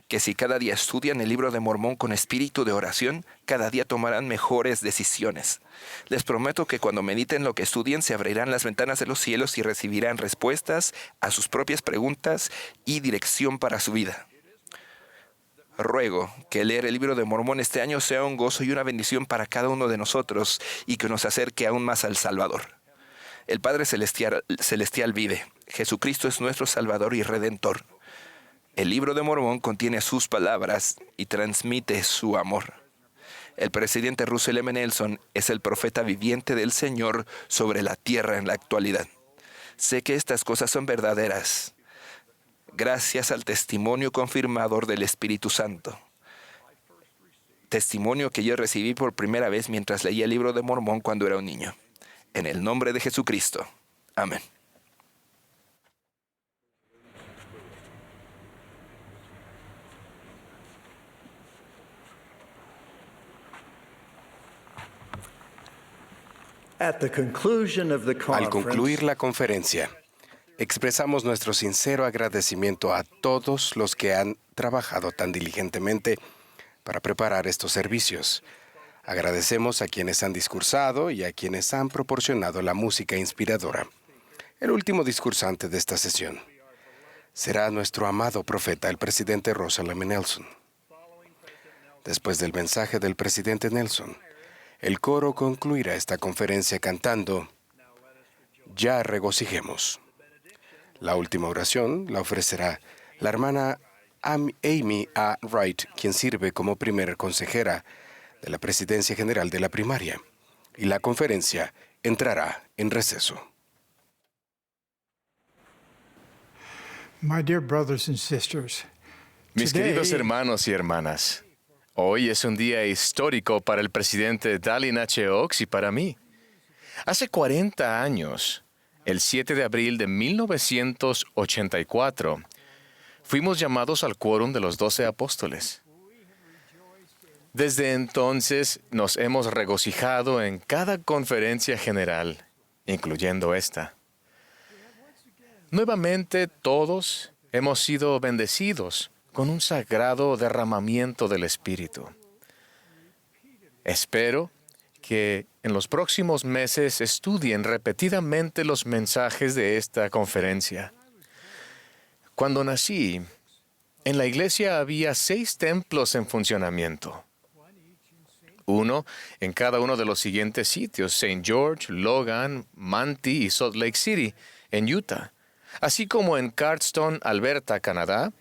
que si cada día estudian el libro de Mormón con espíritu de oración, cada día tomarán mejores decisiones. Les prometo que cuando mediten lo que estudien, se abrirán las ventanas de los cielos y recibirán respuestas a sus propias preguntas y dirección para su vida. Ruego que leer el libro de Mormón este año sea un gozo y una bendición para cada uno de nosotros y que nos acerque aún más al Salvador. El Padre Celestial vive. Jesucristo es nuestro Salvador y Redentor. El libro de Mormón contiene sus palabras y transmite su amor. El presidente Russell M. Nelson es el profeta viviente del Señor sobre la tierra en la actualidad. Sé que estas cosas son verdaderas, gracias al testimonio confirmador del Espíritu Santo. Testimonio que yo recibí por primera vez mientras leía el libro de Mormón cuando era un niño. En el nombre de Jesucristo. Amén. Al concluir la conferencia, expresamos nuestro sincero agradecimiento a todos los que han trabajado tan diligentemente para preparar estos servicios. Agradecemos a quienes han discursado y a quienes han proporcionado la música inspiradora. El último discursante de esta sesión será nuestro amado profeta, el presidente Russell M. Nelson. Después del mensaje del presidente Nelson, el coro concluirá esta conferencia cantando "Ya regocijemos". La última oración la ofrecerá la hermana Amy A. Wright, quien sirve como primera consejera de la Presidencia General de la Primaria. Y la conferencia entrará en receso. My dear brothers and sisters, Mis queridos hermanos y hermanas, hoy es un día histórico para el presidente Dallin H. Oaks y para mí. Hace 40 años, el 7 de abril de 1984, fuimos llamados al quórum de los 12 apóstoles. Desde entonces nos hemos regocijado en cada conferencia general, incluyendo esta. Nuevamente todos hemos sido bendecidos con un sagrado derramamiento del Espíritu. Espero que en los próximos meses estudien repetidamente los mensajes de esta conferencia. Cuando nací, en la iglesia había 6 templos en funcionamiento. Uno en cada uno de los siguientes sitios: St. George, Logan, Manti y Salt Lake City, en Utah, así como en Cardston, Alberta, Canadá,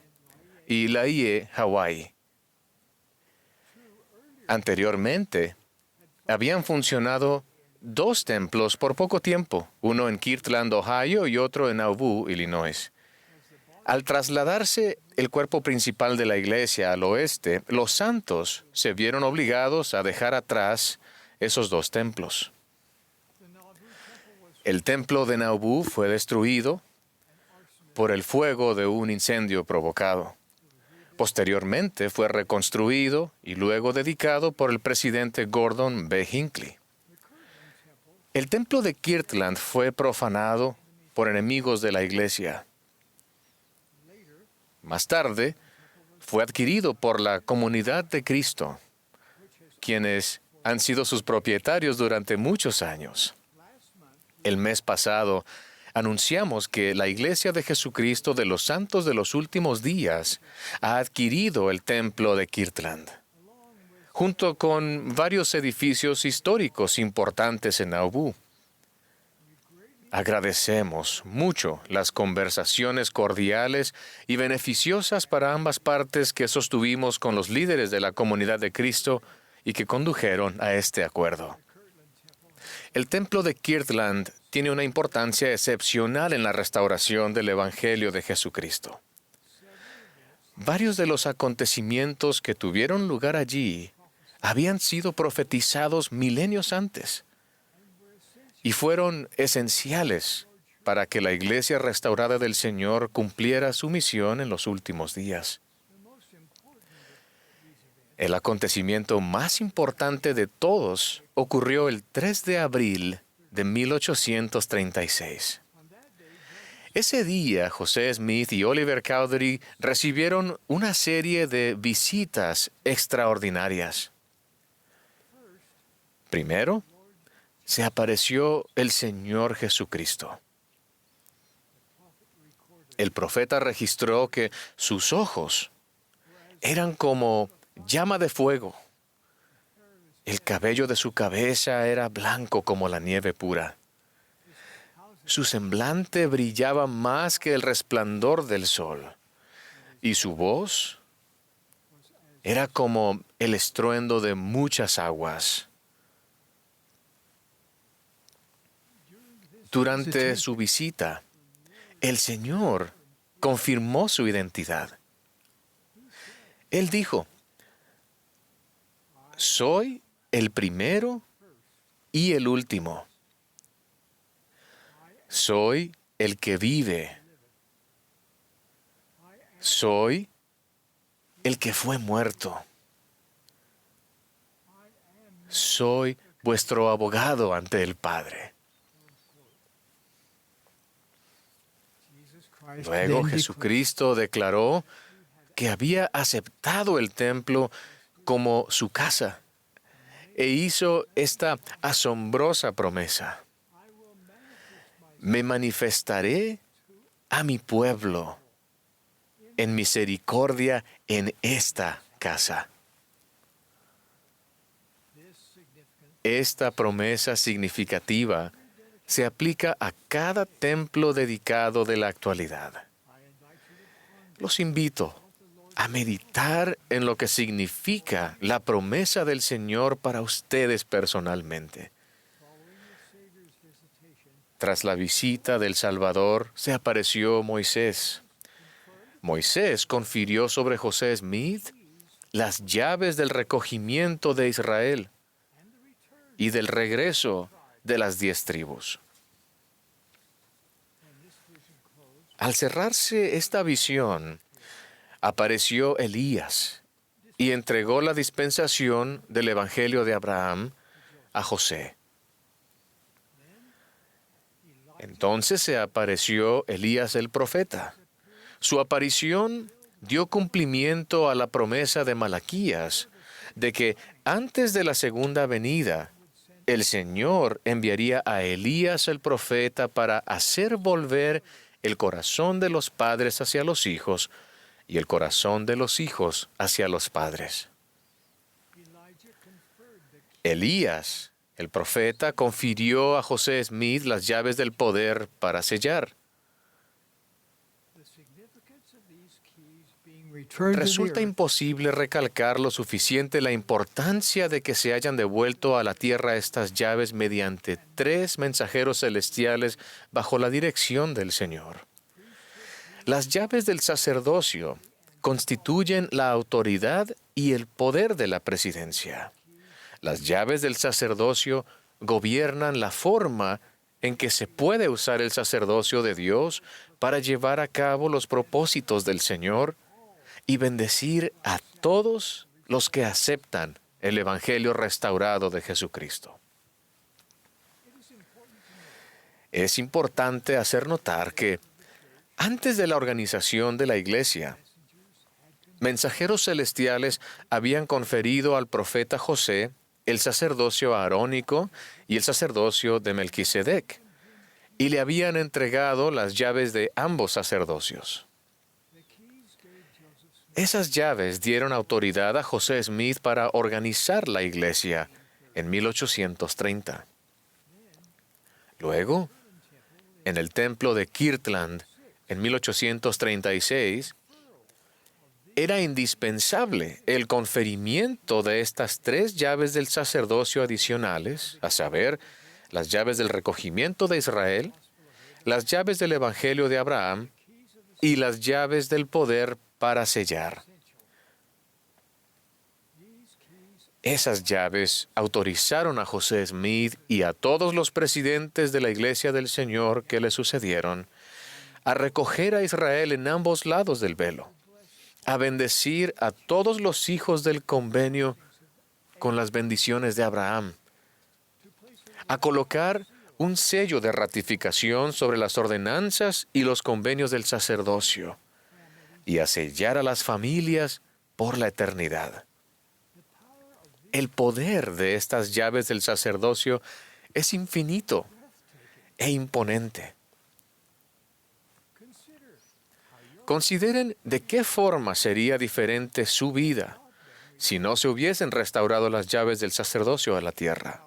y Laie, Hawái. Anteriormente, habían funcionado 2 templos por poco tiempo, uno en Kirtland, Ohio, y otro en Nauvoo, Illinois. Al trasladarse el cuerpo principal de la iglesia al oeste, los santos se vieron obligados a dejar atrás esos 2 templos. El templo de Nauvoo fue destruido por el fuego de un incendio provocado. Posteriormente fue reconstruido y luego dedicado por el presidente Gordon B. Hinckley. El templo de Kirtland fue profanado por enemigos de la iglesia. Más tarde, fue adquirido por la Comunidad de Cristo, quienes han sido sus propietarios durante muchos años. El mes pasado, anunciamos que la Iglesia de Jesucristo de los Santos de los Últimos Días ha adquirido el templo de Kirtland, junto con varios edificios históricos importantes en Nauvoo. Agradecemos mucho las conversaciones cordiales y beneficiosas para ambas partes que sostuvimos con los líderes de la Comunidad de Cristo y que condujeron a este acuerdo. El templo de Kirtland tiene una importancia excepcional en la restauración del Evangelio de Jesucristo. Varios de los acontecimientos que tuvieron lugar allí habían sido profetizados milenios antes y fueron esenciales para que la Iglesia restaurada del Señor cumpliera su misión en los últimos días. El acontecimiento más importante de todos ocurrió el 3 de abril de 1836. Ese día, José Smith y Oliver Cowdery recibieron una serie de visitas extraordinarias. Primero, se apareció el Señor Jesucristo. El profeta registró que sus ojos eran como llama de fuego. El cabello de su cabeza era blanco como la nieve pura. Su semblante brillaba más que el resplandor del sol, y su voz era como el estruendo de muchas aguas. Durante su visita, el Señor confirmó su identidad. Él dijo: soy el primero y el último. Soy el que vive. Soy el que fue muerto. Soy vuestro abogado ante el Padre. Luego Jesucristo declaró que había aceptado el templo como su casa e hizo esta asombrosa promesa: me manifestaré a mi pueblo en misericordia en esta casa. Esta promesa significativa se aplica a cada templo dedicado de la actualidad. Los invito a meditar en lo que significa la promesa del Señor para ustedes personalmente. Tras la visita del Salvador, se apareció Moisés. Moisés confirió sobre José Smith las llaves del recogimiento de Israel y del regreso de las 10 tribus. Al cerrarse esta visión, apareció Elías y entregó la dispensación del Evangelio de Abraham a José. Entonces se apareció Elías el profeta. Su aparición dio cumplimiento a la promesa de Malaquías de que antes de la segunda venida, el Señor enviaría a Elías el profeta para hacer volver el corazón de los padres hacia los hijos y el corazón de los hijos hacia los padres. Elías, el profeta, confirió a José Smith las llaves del poder para sellar. Resulta imposible recalcar lo suficiente la importancia de que se hayan devuelto a la tierra estas llaves mediante 3 mensajeros celestiales bajo la dirección del Señor. Las llaves del sacerdocio constituyen la autoridad y el poder de la presidencia. Las llaves del sacerdocio gobiernan la forma en que se puede usar el sacerdocio de Dios para llevar a cabo los propósitos del Señor y bendecir a todos los que aceptan el Evangelio restaurado de Jesucristo. Es importante hacer notar que antes de la organización de la Iglesia, mensajeros celestiales habían conferido al profeta José el sacerdocio arónico y el sacerdocio de Melquisedec, y le habían entregado las llaves de ambos sacerdocios. Esas llaves dieron autoridad a José Smith para organizar la iglesia en 1830. Luego, en el templo de Kirtland, en 1836, era indispensable el conferimiento de estas 3 llaves del sacerdocio adicionales, a saber, las llaves del recogimiento de Israel, las llaves del Evangelio de Abraham y las llaves del poder para sellar. Esas llaves autorizaron a José Smith y a todos los presidentes de la Iglesia del Señor que le sucedieron a recoger a Israel en ambos lados del velo, a bendecir a todos los hijos del convenio con las bendiciones de Abraham, a colocar un sello de ratificación sobre las ordenanzas y los convenios del sacerdocio, y a sellar a las familias por la eternidad. El poder de estas llaves del sacerdocio es infinito e imponente. Consideren de qué forma sería diferente su vida si no se hubiesen restaurado las llaves del sacerdocio a la tierra.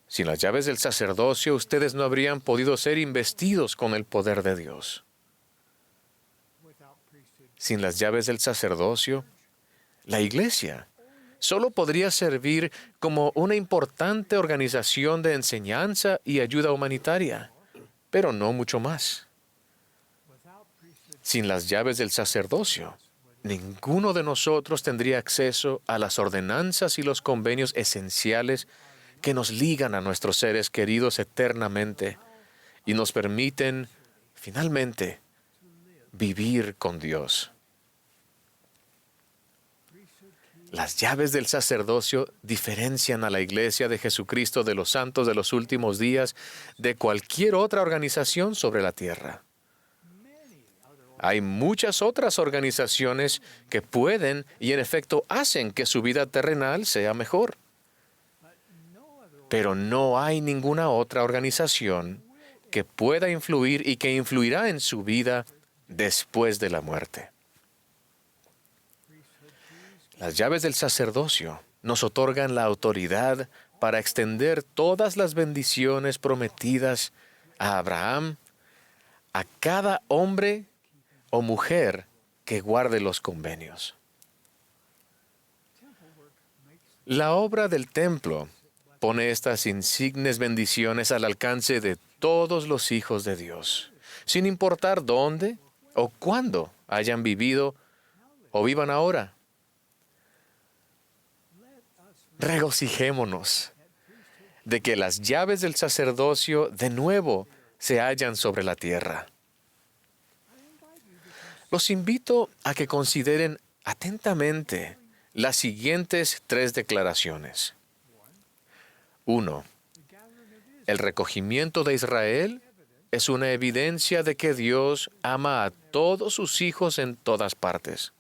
Sin las llaves del sacerdocio, ustedes no habrían podido ser investidos con el poder de Dios. Sin las llaves del sacerdocio, la iglesia solo podría servir como una importante organización de enseñanza y ayuda humanitaria, pero no mucho más. Sin las llaves del sacerdocio, ninguno de nosotros tendría acceso a las ordenanzas y los convenios esenciales que nos ligan a nuestros seres queridos eternamente y nos permiten, finalmente, vivir con Dios. Las llaves del sacerdocio diferencian a la Iglesia de Jesucristo de los santos de los últimos días de cualquier otra organización sobre la tierra. Hay muchas otras organizaciones que pueden y en efecto hacen que su vida terrenal sea mejor. Pero no hay ninguna otra organización que pueda influir y que influirá en su vida después de la muerte. Las llaves del sacerdocio nos otorgan la autoridad para extender todas las bendiciones prometidas a Abraham, a cada hombre o mujer que guarde los convenios. La obra del templo pone estas insignes bendiciones al alcance de todos los hijos de Dios, sin importar dónde o cuándo hayan vivido o vivan ahora. Regocijémonos de que las llaves del sacerdocio de nuevo se hallan sobre la tierra. Los invito a que consideren atentamente las siguientes 3 declaraciones. 1. El recogimiento de Israel es una evidencia de que Dios ama a todos sus hijos en todas partes.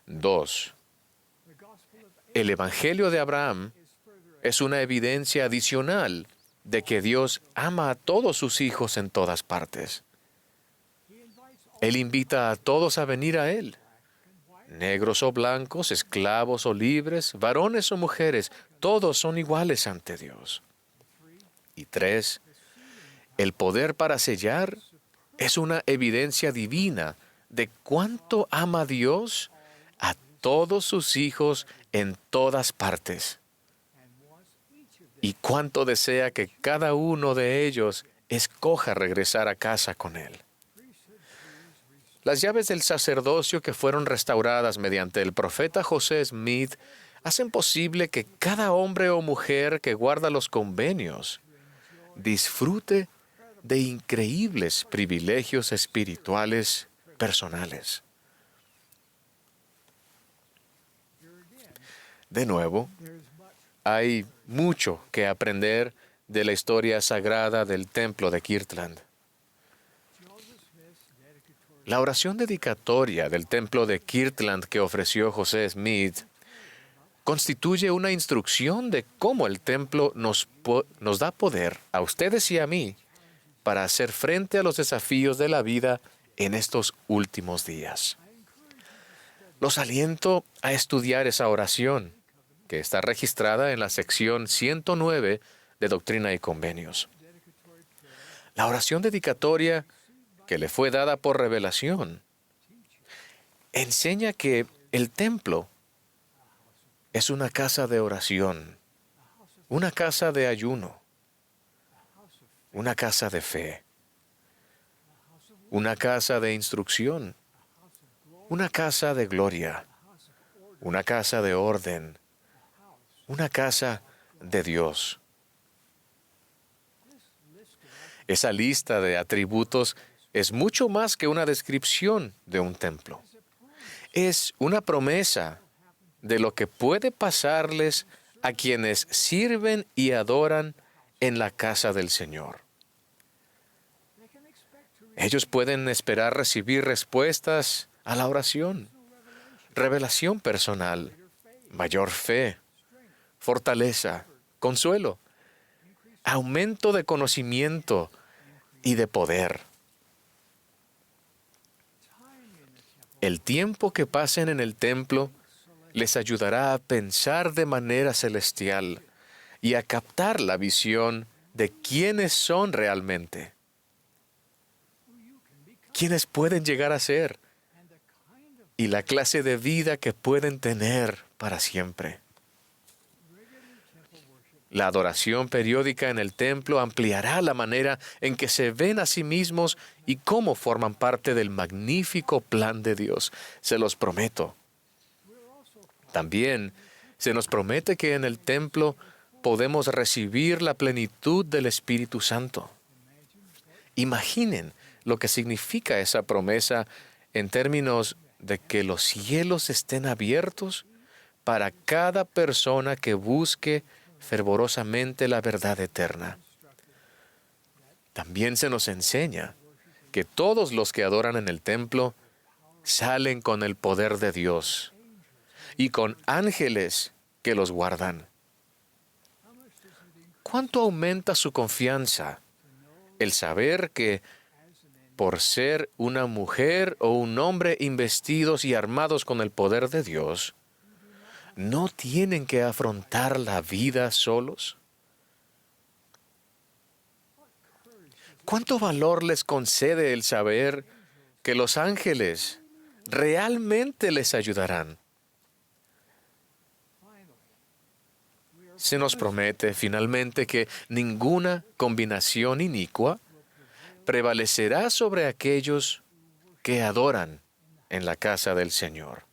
2. El Evangelio de Abraham es una evidencia adicional de que Dios ama a todos sus hijos en todas partes. Él invita a todos a venir a Él. Negros o blancos, esclavos o libres, varones o mujeres, todos son iguales ante Dios. Y 3. El poder para sellar es una evidencia divina de cuánto ama Dios a todos sus hijos en todas partes. Y cuánto desea que cada uno de ellos escoja regresar a casa con Él. Las llaves del sacerdocio que fueron restauradas mediante el profeta José Smith hacen posible que cada hombre o mujer que guarda los convenios disfrute de increíbles privilegios espirituales personales. De nuevo, hay mucho que aprender de la historia sagrada del templo de Kirtland. La oración dedicatoria del templo de Kirtland que ofreció José Smith constituye una instrucción de cómo el templo nos da poder a ustedes y a mí para hacer frente a los desafíos de la vida en estos últimos días. Los aliento a estudiar esa oración, que está registrada en la sección 109 de Doctrina y Convenios. La oración dedicatoria que le fue dada por revelación enseña que el templo es una casa de oración, una casa de ayuno, una casa de fe, una casa de instrucción, una casa de gloria, una casa de orden, una casa de Dios. Esa lista de atributos es mucho más que una descripción de un templo. Es una promesa de lo que puede pasarles a quienes sirven y adoran en la casa del Señor. Ellos pueden esperar recibir respuestas a la oración, revelación personal, mayor fe, fortaleza, consuelo, aumento de conocimiento y de poder. El tiempo que pasen en el templo les ayudará a pensar de manera celestial y a captar la visión de quiénes son realmente, quiénes pueden llegar a ser y la clase de vida que pueden tener para siempre. La adoración periódica en el templo ampliará la manera en que se ven a sí mismos y cómo forman parte del magnífico plan de Dios. Se los prometo. También se nos promete que en el templo podemos recibir la plenitud del Espíritu Santo. Imaginen lo que significa esa promesa en términos de que los cielos estén abiertos para cada persona que busque fervorosamente la verdad eterna. También se nos enseña que todos los que adoran en el templo salen con el poder de Dios y con ángeles que los guardan. ¿Cuánto aumenta su confianza el saber que por ser una mujer o un hombre investidos y armados con el poder de Dios, ¿no tienen que afrontar la vida solos? ¿Cuánto valor les concede el saber que los ángeles realmente les ayudarán? Se nos promete finalmente que ninguna combinación inicua prevalecerá sobre aquellos que adoran en la casa del Señor.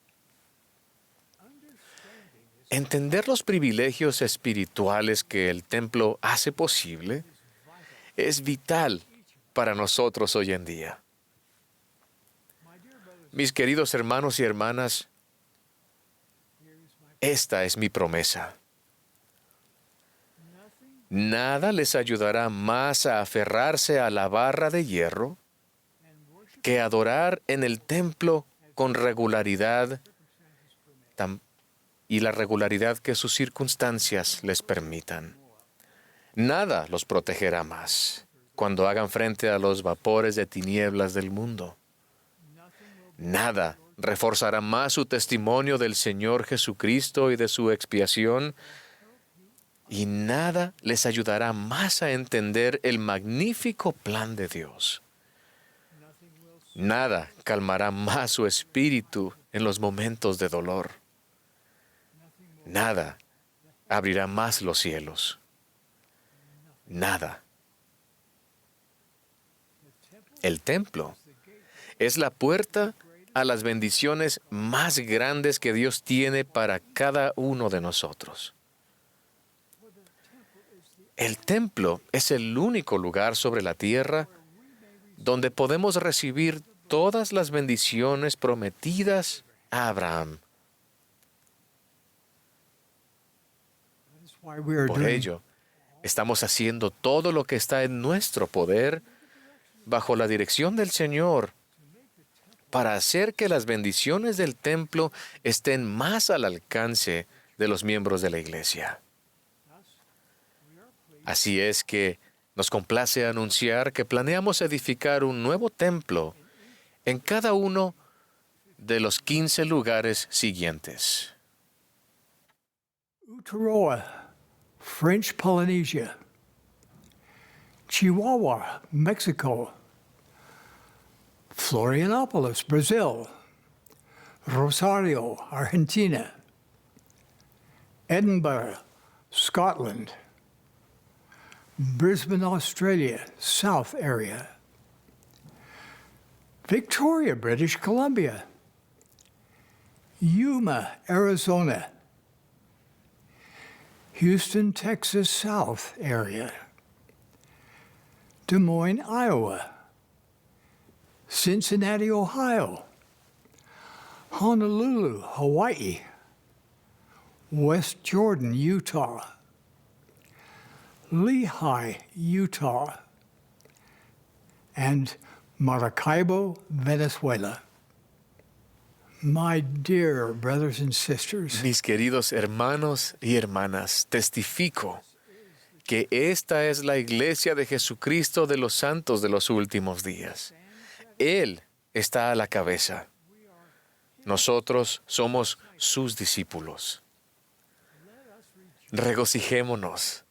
Entender los privilegios espirituales que el templo hace posible es vital para nosotros hoy en día. Mis queridos hermanos y hermanas, esta es mi promesa. Nada les ayudará más a aferrarse a la barra de hierro que adorar en el templo con regularidad y la regularidad que sus circunstancias les permitan. Nada los protegerá más cuando hagan frente a los vapores de tinieblas del mundo. Nada reforzará más su testimonio del Señor Jesucristo y de su expiación, y nada les ayudará más a entender el magnífico plan de Dios. Nada calmará más su espíritu en los momentos de dolor. Nada abrirá más los cielos. Nada. El templo es la puerta a las bendiciones más grandes que Dios tiene para cada uno de nosotros. El templo es el único lugar sobre la tierra donde podemos recibir todas las bendiciones prometidas a Abraham. Por ello, estamos haciendo todo lo que está en nuestro poder bajo la dirección del Señor para hacer que las bendiciones del templo estén más al alcance de los miembros de la iglesia. Así es que nos complace anunciar que planeamos edificar un nuevo templo en cada uno de los 15 lugares siguientes. Uturoa, French Polynesia. Chihuahua, Mexico. Florianópolis, Brazil. Rosario, Argentina. Edinburgh, Scotland. Brisbane, Australia, South area. Victoria, British Columbia. Yuma, Arizona. Houston, Texas, South area. Des Moines, Iowa. Cincinnati, Ohio. Honolulu, Hawaii. West Jordan, Utah. Lehi, Utah, and Maracaibo, Venezuela. My dear brothers and sisters, Mis queridos hermanos y hermanas, testifico que esta es la iglesia de Jesucristo de los santos de los últimos días. Él está a la cabeza. Nosotros somos sus discípulos. Regocijémonos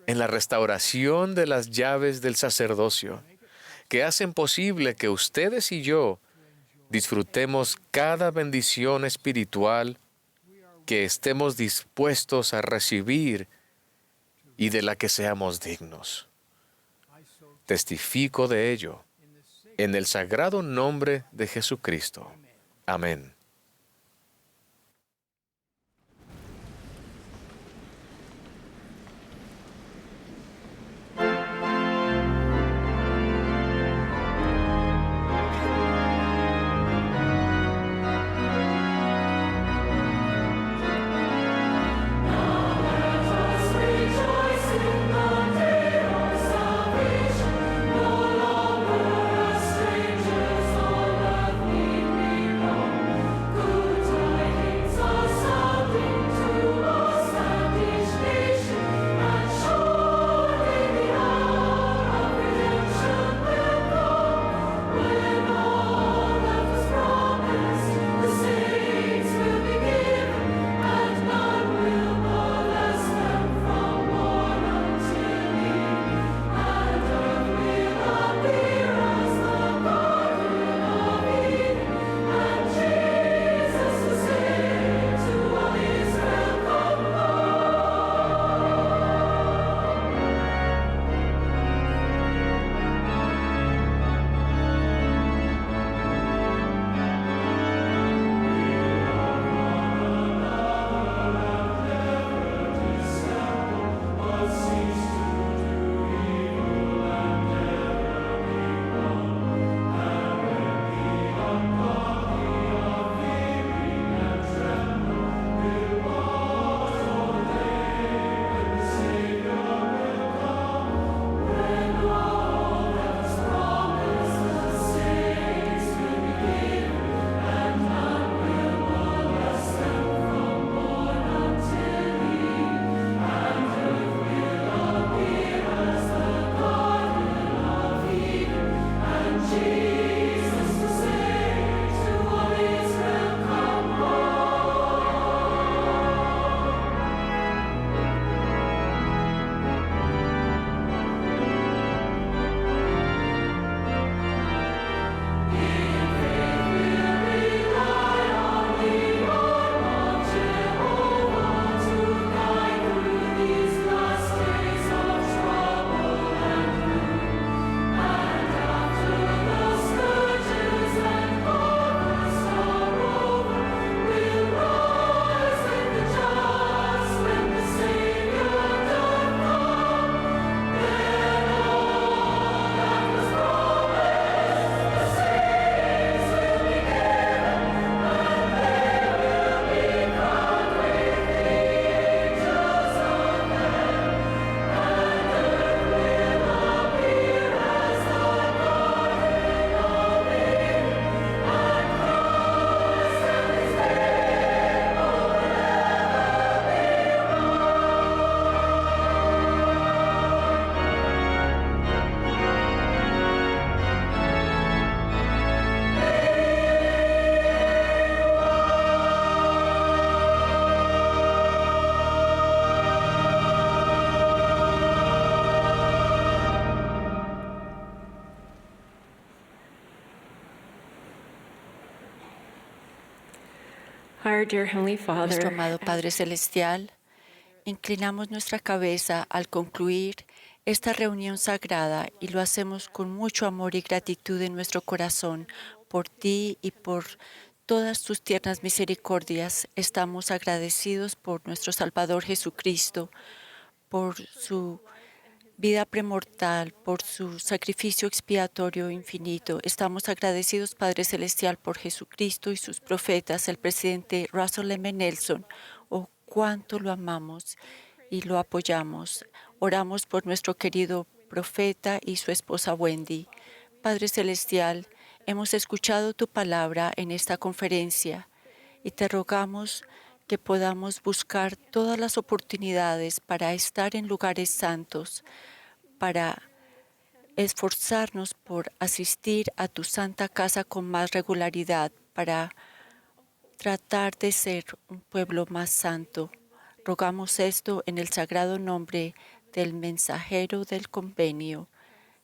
en la restauración de las llaves del sacerdocio, que hacen posible que ustedes y yo disfrutemos cada bendición espiritual que estemos dispuestos a recibir y de la que seamos dignos. Testifico de ello en el sagrado nombre de Jesucristo. Amén. Our dear Heavenly Nuestro Father, amado Padre Celestial, inclinamos nuestra cabeza al concluir esta reunión sagrada y lo hacemos con mucho amor y gratitud en nuestro corazón por ti y por todas tus tiernas misericordias. Estamos agradecidos por nuestro Salvador Jesucristo, por su vida premortal, por su sacrificio expiatorio infinito. Estamos agradecidos, Padre Celestial, por Jesucristo y sus profetas, el presidente Russell M. Nelson. Oh, cuánto lo amamos y lo apoyamos. Oramos por nuestro querido profeta y su esposa Wendy. Padre Celestial, hemos escuchado tu palabra en esta conferencia y te rogamos que podamos buscar todas las oportunidades para estar en lugares santos, para esforzarnos por asistir a tu santa casa con más regularidad, para tratar de ser un pueblo más santo. Rogamos esto en el sagrado nombre del mensajero del convenio,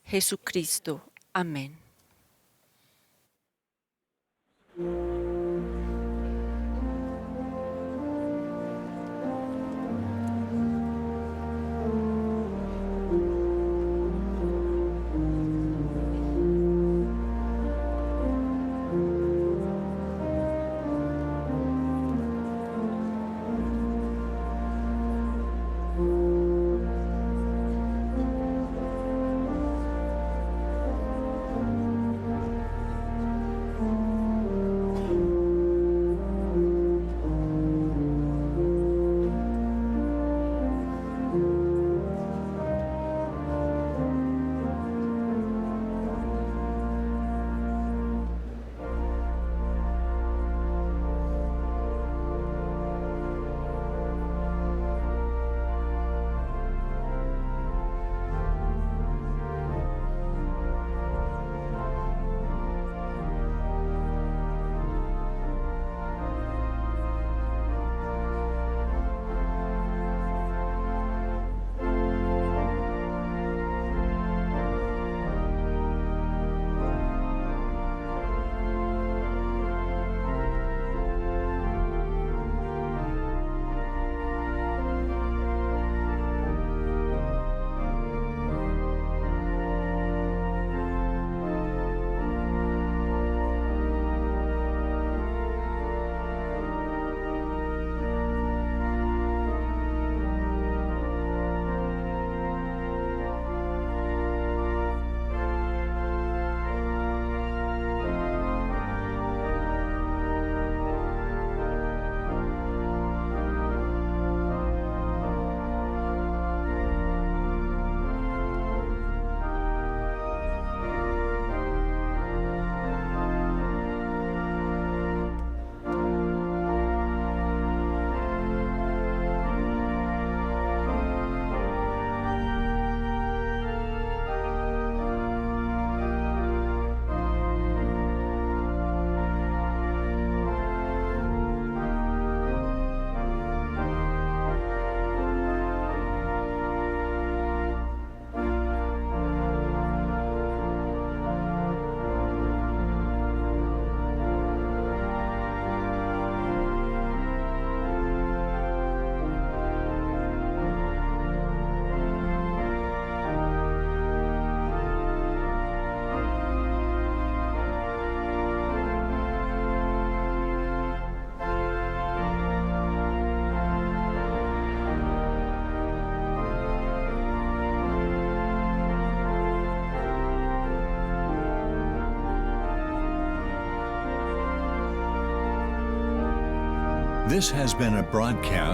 Jesucristo. Amén.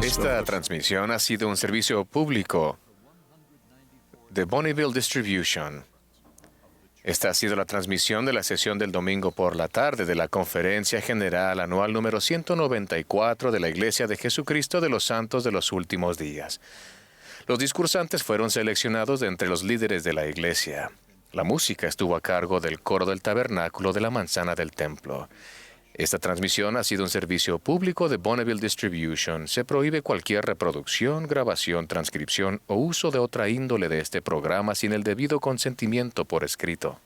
Esta transmisión ha sido un servicio público de Bonneville Distribution. Esta ha sido la transmisión de la sesión del domingo por la tarde de la Conferencia General Anual número 194 de la Iglesia de Jesucristo de los Santos de los Últimos Días. Los discursantes fueron seleccionados de entre los líderes de la Iglesia. La música estuvo a cargo del coro del tabernáculo de la manzana del templo. Esta transmisión ha sido un servicio público de Bonneville Distribution. Se prohíbe cualquier reproducción, grabación, transcripción o uso de otra índole de este programa sin el debido consentimiento por escrito.